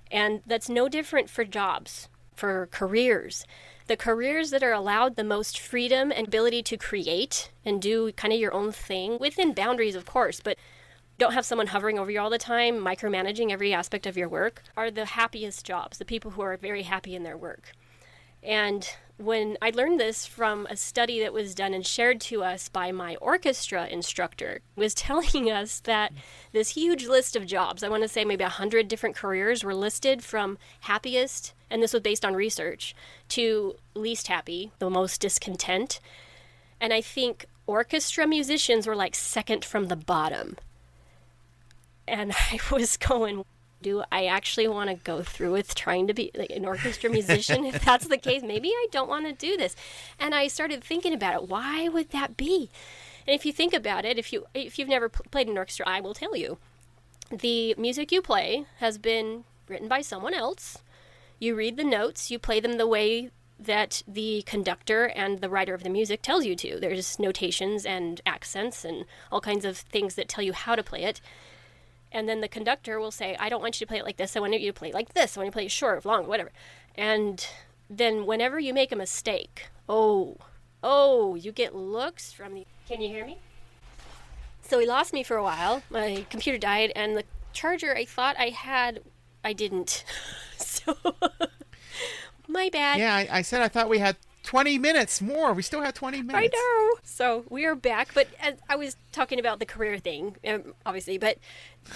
And that's no different for jobs, for careers. The careers that are allowed the most freedom and ability to create and do kind of your own thing, within boundaries, of course, but don't have someone hovering over you all the time, micromanaging every aspect of your work, are the happiest jobs, the people who are very happy in their work. And when I learned this from a study that was done and shared to us by my orchestra instructor, was telling us that this huge list of jobs, I want to say maybe 100 different careers, were listed from happiest, and this was based on research, to least happy, the most discontent. And I think orchestra musicians were like second from the bottom. And I was going, do I actually want to go through with trying to be like an orchestra musician? If that's the case, maybe I don't want to do this. And I started thinking about it. Why would that be? And if you think about it, if you've never played an orchestra, I will tell you. The music you play has been written by someone else. You read the notes, you play them the way that the conductor and the writer of the music tells you to. There's notations and accents and all kinds of things that tell you how to play it. And then the conductor will say, I don't want you to play it like this. I want you to play it like this. I want you to play it short, long, whatever. And then whenever you make a mistake, you get looks from the... Can you hear me? So he lost me for a while. My computer died, and the charger I thought I had, I didn't. So, my bad. Yeah, I said I thought we had 20 minutes more. We still have 20 minutes. I know. So we are back, but I was talking about the career thing, obviously, but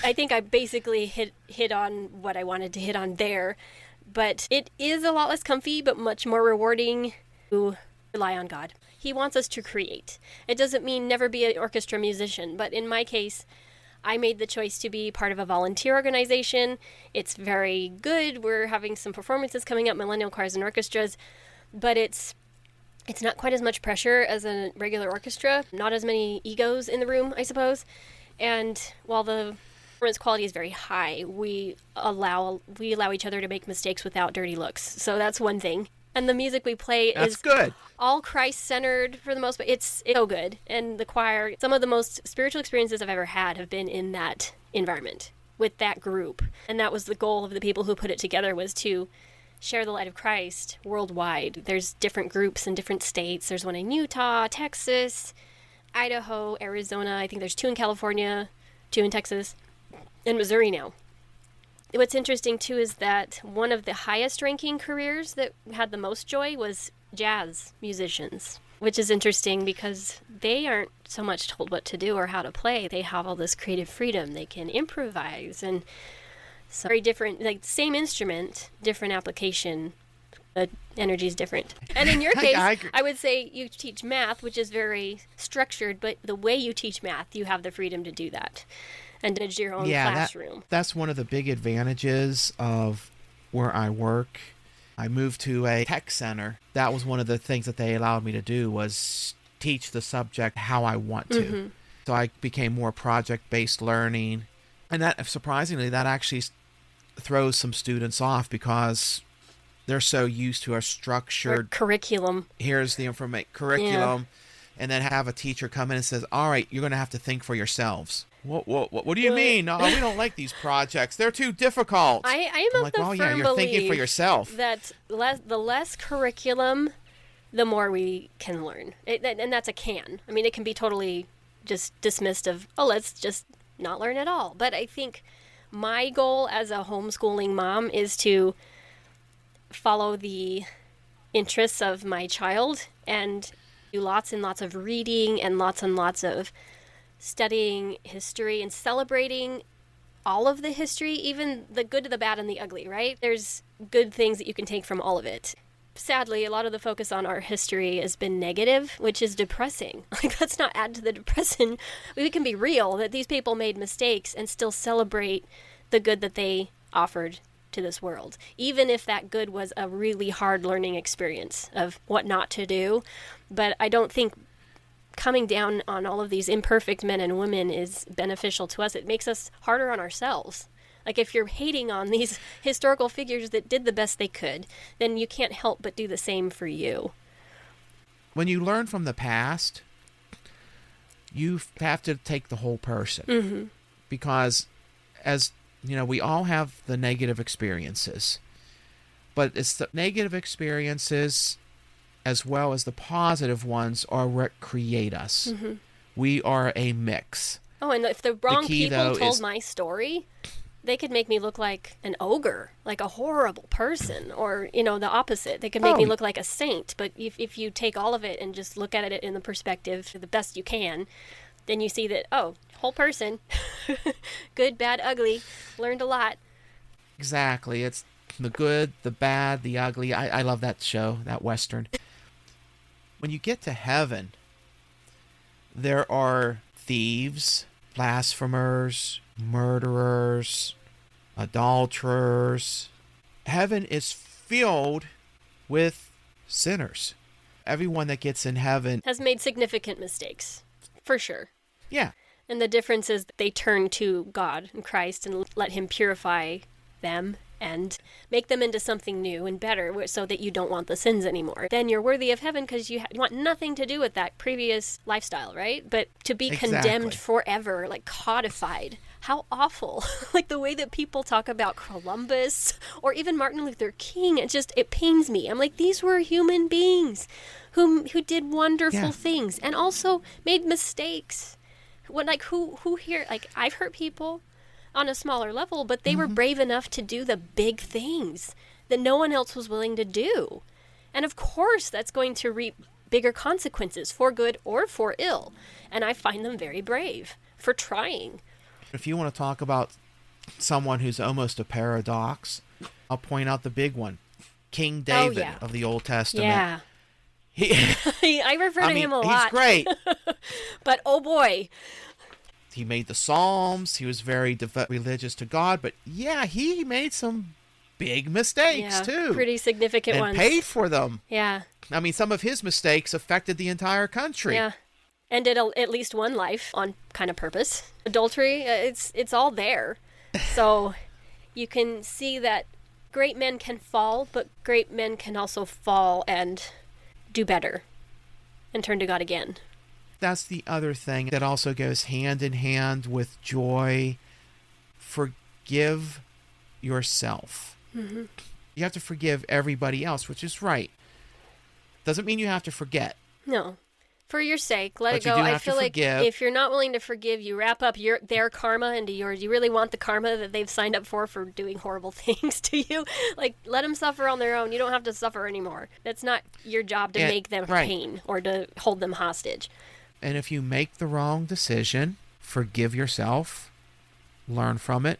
I think I basically hit on what I wanted to hit on there. But it is a lot less comfy, but much more rewarding to rely on God. He wants us to create. It doesn't mean never be an orchestra musician, but in my case, I made the choice to be part of a volunteer organization. It's very good. We're having some performances coming up, millennial choirs and orchestras, but it's not quite as much pressure as a regular orchestra, not as many egos in the room, I suppose. And while the performance quality is very high, we allow each other to make mistakes without dirty looks. So that's one thing. And the music we play is good. All Christ-centered for the most part. It's so good. And the choir, some of the most spiritual experiences I've ever had have been in that environment, with that group. And that was the goal of the people who put it together, was to share the light of Christ worldwide. There's different groups in different states. There's one in Utah, Texas, Idaho, Arizona. I think there's 2 in California, 2 in Texas, and Missouri now. What's interesting, too, is that one of the highest ranking careers that had the most joy was jazz musicians, which is interesting because they aren't so much told what to do or how to play. They have all this creative freedom. They can improvise, and so very different, like same instrument, different application. The energy is different. And in your case, I would say you teach math, which is very structured, but the way you teach math, you have the freedom to do that and manage your own classroom. That's one of the big advantages of where I work. I moved to a tech center. That was one of the things that they allowed me to do, was teach the subject how I want to. Mm-hmm. So I became more project-based learning. And that, surprisingly, that actually throws some students off because they're so used to a structured curriculum. Here's the curriculum. Yeah. And then have a teacher come in and says, all right, you're going to have to think for yourselves. What do you mean? No, we don't like these projects. They're too difficult. I am of the firm you're thinking for yourself. That the less curriculum, the more we can learn. And that's a can. I mean, it can be totally just dismissed of, let's just not learn at all. But I think my goal as a homeschooling mom is to follow the interests of my child and do lots and lots of reading and lots of studying history and celebrating all of the history, even the good, the bad, and the ugly, right? There's good things that you can take from all of it. Sadly, a lot of the focus on our history has been negative, which is depressing. Like, let's not add to the depression. We can be real that these people made mistakes and still celebrate the good that they offered to this world, even if that good was a really hard learning experience of what not to do. But I don't think coming down on all of these imperfect men and women is beneficial to us. It makes us harder on ourselves. Like, if you're hating on these historical figures that did the best they could, then you can't help but do the same for you. When you learn from the past, you have to take the whole person. Because, as you know, we all have the negative experiences. But it's the negative experiences as well as the positive ones are what create us. We are a mix. Oh, and if the wrong people told is my story, they could make me look like an ogre, like a horrible person, or, you know, the opposite. They could make me look like a saint. But if you take all of it and just look at it in the perspective the best you can, then you see that, oh, whole person, good, bad, ugly, learned a lot. Exactly. It's the good, the bad, the ugly. I love that show, that Western. When you get to heaven, there are thieves, blasphemers, murderers, adulterers. Heaven is filled with sinners. Everyone that gets in heaven has made significant mistakes, for sure. Yeah. And the difference is that they turn to God and Christ and let him purify them and make them into something new and better so that you don't want the sins anymore. Then you're worthy of heaven because you want nothing to do with that previous lifestyle, right? But to be condemned forever, like codified, how awful. Like the way that people talk about Columbus or even Martin Luther King, it pains me. I'm like, these were human beings who did wonderful things and also made mistakes. Who here, like, I've hurt people on a smaller level, but they were brave enough to do the big things that no one else was willing to do. And of course, that's going to reap bigger consequences for good or for ill. And I find them very brave for trying. If you want to talk about someone who's almost a paradox, I'll point out the big one. King David of the Old Testament. Yeah. I refer to him a lot. He's great. But oh boy. He made the Psalms. He was very religious to God. But yeah, he made some big mistakes too. Pretty significant ones. And paid for them. Yeah. I mean, some of his mistakes affected the entire country. Yeah. Ended at least one life on kind of purpose. Adultery, it's all there. So you can see that great men can fall, but great men can also fall and do better and turn to God again. That's the other thing that also goes hand in hand with joy. Forgive yourself. You have to forgive everybody else, which is right. Doesn't mean you have to forget. No. For your sake, let it go. I feel like if you're not willing to forgive, you wrap up their karma into yours. You really want the karma that they've signed up for doing horrible things to you. Like, let them suffer on their own. You don't have to suffer anymore. That's not your job to make them pain or to hold them hostage. And if you make the wrong decision, forgive yourself, learn from it,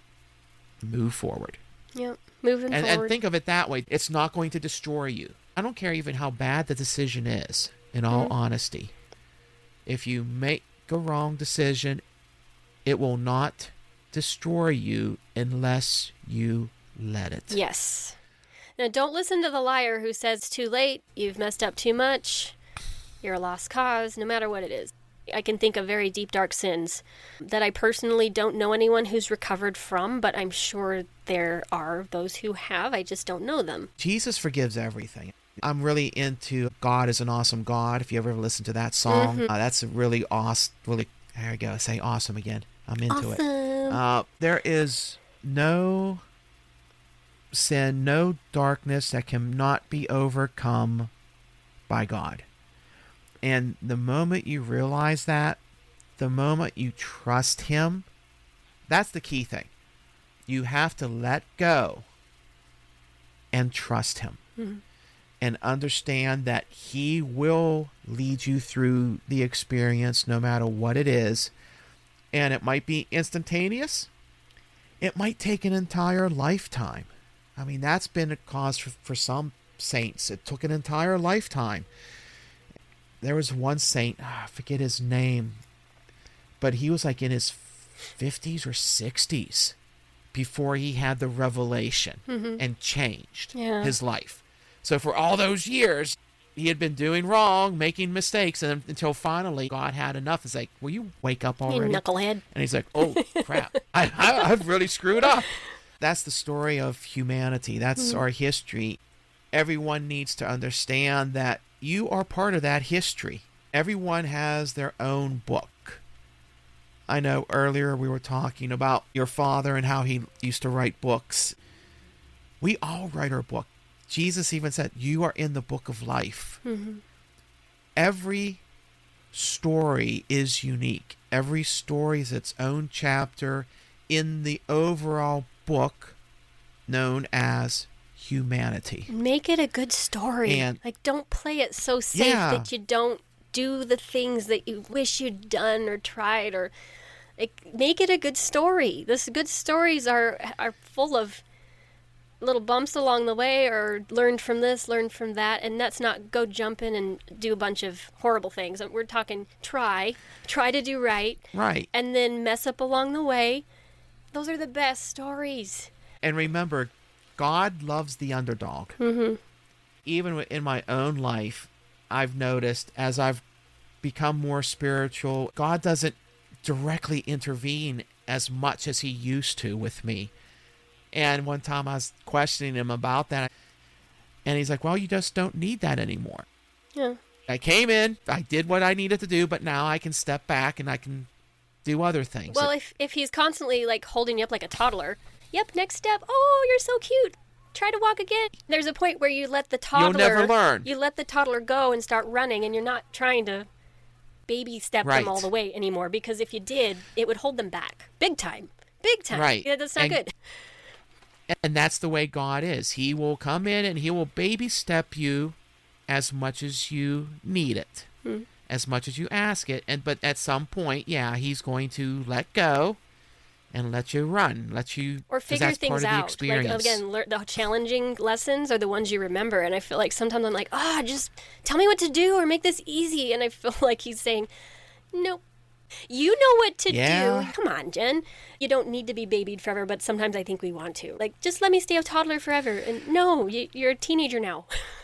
move forward. Yep, moving forward. And think of it that way. It's not going to destroy you. I don't care even how bad the decision is, in all honesty. If you make a wrong decision, it will not destroy you unless you let it. Yes. Now, don't listen to the liar who says it's too late, you've messed up too much, you're a lost cause, no matter what it is. I can think of very deep, dark sins that I personally don't know anyone who's recovered from, but I'm sure there are those who have. I just don't know them. Jesus forgives everything. I'm really into God is an Awesome God. If you ever listen to that song, that's a really awesome, there you go, say awesome again. I'm into it. There is no sin, no darkness that cannot be overcome by God. And the moment you realize that, the moment you trust him, that's the key thing. You have to let go and trust him. And understand that he will lead you through the experience no matter what it is. And it might be instantaneous. It might take an entire lifetime. I mean, that's been a cause for some saints. It took an entire lifetime. There was one saint, I forget his name, but he was like in his 50s or 60s before he had the revelation and changed his life. So for all those years, he had been doing wrong, making mistakes, and until finally God had enough. It's like, will you wake up already? You knucklehead. And he's like, oh, crap. I've really screwed up. That's the story of humanity. That's our history. Everyone needs to understand that you are part of that history. Everyone has their own book. I know earlier we were talking about your father and how he used to write books. We all write our book. Jesus even said, you are in the book of life. Every story is unique. Every story is its own chapter in the overall book known as humanity. Make it a good story. And like, don't play it so safe that you don't do the things that you wish you'd done or tried, or like, make it a good story. This good stories are full of little bumps along the way, or learned from this, learned from that, and that's not go jump in and do a bunch of horrible things. We're talking try to do right, and then mess up along the way. Those are the best stories. And remember, God loves the underdog. Even in my own life, I've noticed as I've become more spiritual, God doesn't directly intervene as much as he used to with me. And one time I was questioning him about that, and he's like, well, you just don't need that anymore. Yeah. I came in, I did what I needed to do, but now I can step back and I can do other things. Well, if he's constantly like holding you up like a toddler, yep, next step, oh, you're so cute, try to walk again. There's a point where you let the toddler... You'll never learn. You let the toddler go and start running, and you're not trying to baby step them all the way anymore, because if you did, it would hold them back. Big time. Right. Yeah, that's not good. And that's the way God is. He will come in and he will baby step you as much as you need it, as much as you ask it. But at some point, he's going to let go and let you run, or figure things out. Experience. Like, again, the challenging lessons are the ones you remember. And I feel like sometimes I'm like, just tell me what to do or make this easy. And I feel like he's saying, nope. You know what to do. Come on, Jen. You don't need to be babied forever, but sometimes I think we want to. Like, just let me stay a toddler forever. And no, you're a teenager now.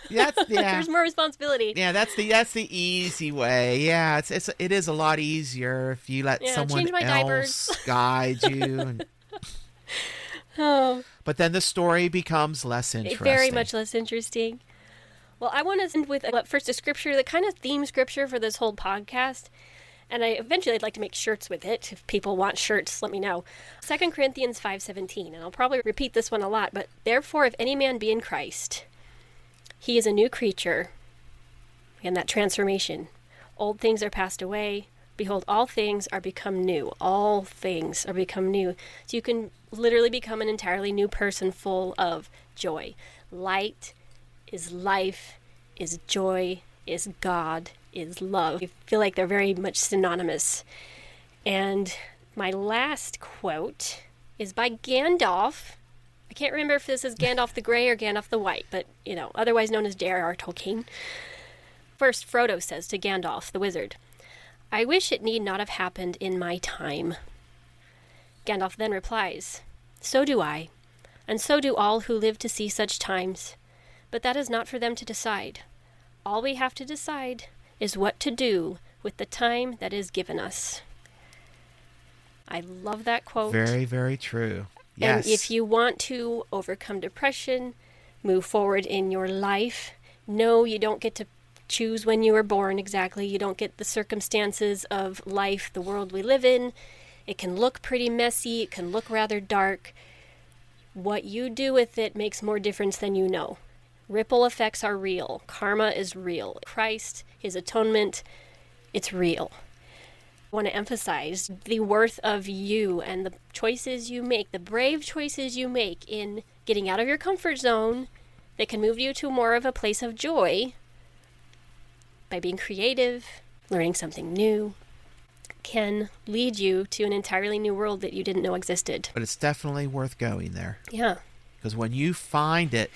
There's more responsibility. Yeah, that's the easy way. Yeah, it is a lot easier if you let someone else guide you. But then the story becomes less interesting. Very much less interesting. Well, I want to end with first a scripture, the kind of theme scripture for this whole podcast. And I'd like to make shirts with it. If people want shirts, let me know. 2 Corinthians 5:17, and I'll probably repeat this one a lot, but therefore if any man be in Christ, he is a new creature. And that transformation. Old things are passed away. Behold, all things are become new. All things are become new. So you can literally become an entirely new person full of joy. Light is life, is joy, is God, is love. I feel like they're very much synonymous. And my last quote is by Gandalf. I can't remember if this is Gandalf the Grey or Gandalf the White, but, otherwise known as J.R.R. Tolkien. First, Frodo says to Gandalf, the wizard, I wish it need not have happened in my time. Gandalf then replies, so do I, and so do all who live to see such times. But that is not for them to decide. All we have to decide is what to do with the time that is given us. I love that quote. Very, very true. Yes. And if you want to overcome depression, move forward in your life, no, you don't get to choose when you were born exactly. You don't get the circumstances of life, the world we live in. It can look pretty messy. It can look rather dark. What you do with it makes more difference than you know. Ripple effects are real. Karma is real. Christ, his atonement, it's real. I want to emphasize the worth of you and the choices you make, the brave choices you make in getting out of your comfort zone that can move you to more of a place of joy by being creative, learning something new, can lead you to an entirely new world that you didn't know existed. But it's definitely worth going there. Yeah. Because when you find it,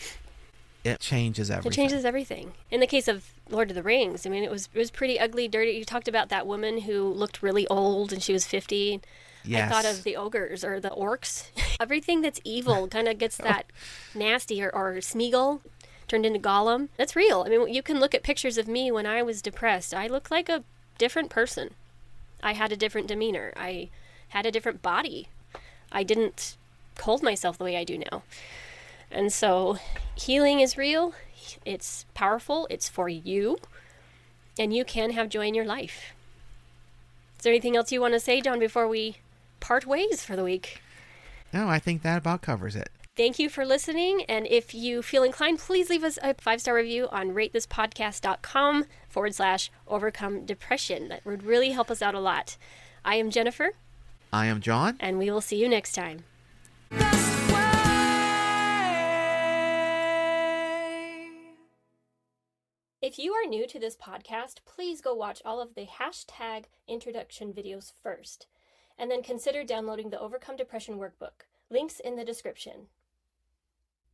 it changes everything. It changes everything. In the case of Lord of the Rings, I mean, it was pretty ugly, dirty. You talked about that woman who looked really old and she was 50. Yes. I thought of the ogres or the orcs. Everything that's evil kind of gets that nasty, or Smeagol turned into Gollum. That's real. I mean, you can look at pictures of me when I was depressed. I looked like a different person. I had a different demeanor. I had a different body. I didn't hold myself the way I do now. And so healing is real. It's powerful. It's for you. And you can have joy in your life. Is there anything else you want to say, John, before we part ways for the week? No, I think that about covers it. Thank you for listening. And if you feel inclined, please leave us a 5-star review on ratethispodcast.com/overcome depression. That would really help us out a lot. I am Jennifer. I am John. And we will see you next time. If you are new to this podcast, please go watch all of the hashtag introduction videos first, and then consider downloading the Overcome Depression workbook. Links in the description.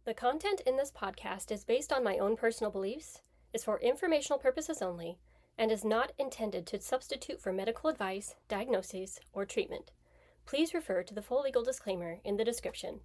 The content in this podcast is based on my own personal beliefs, is for informational purposes only, and is not intended to substitute for medical advice, diagnoses, or treatment. Please refer to the full legal disclaimer in the description.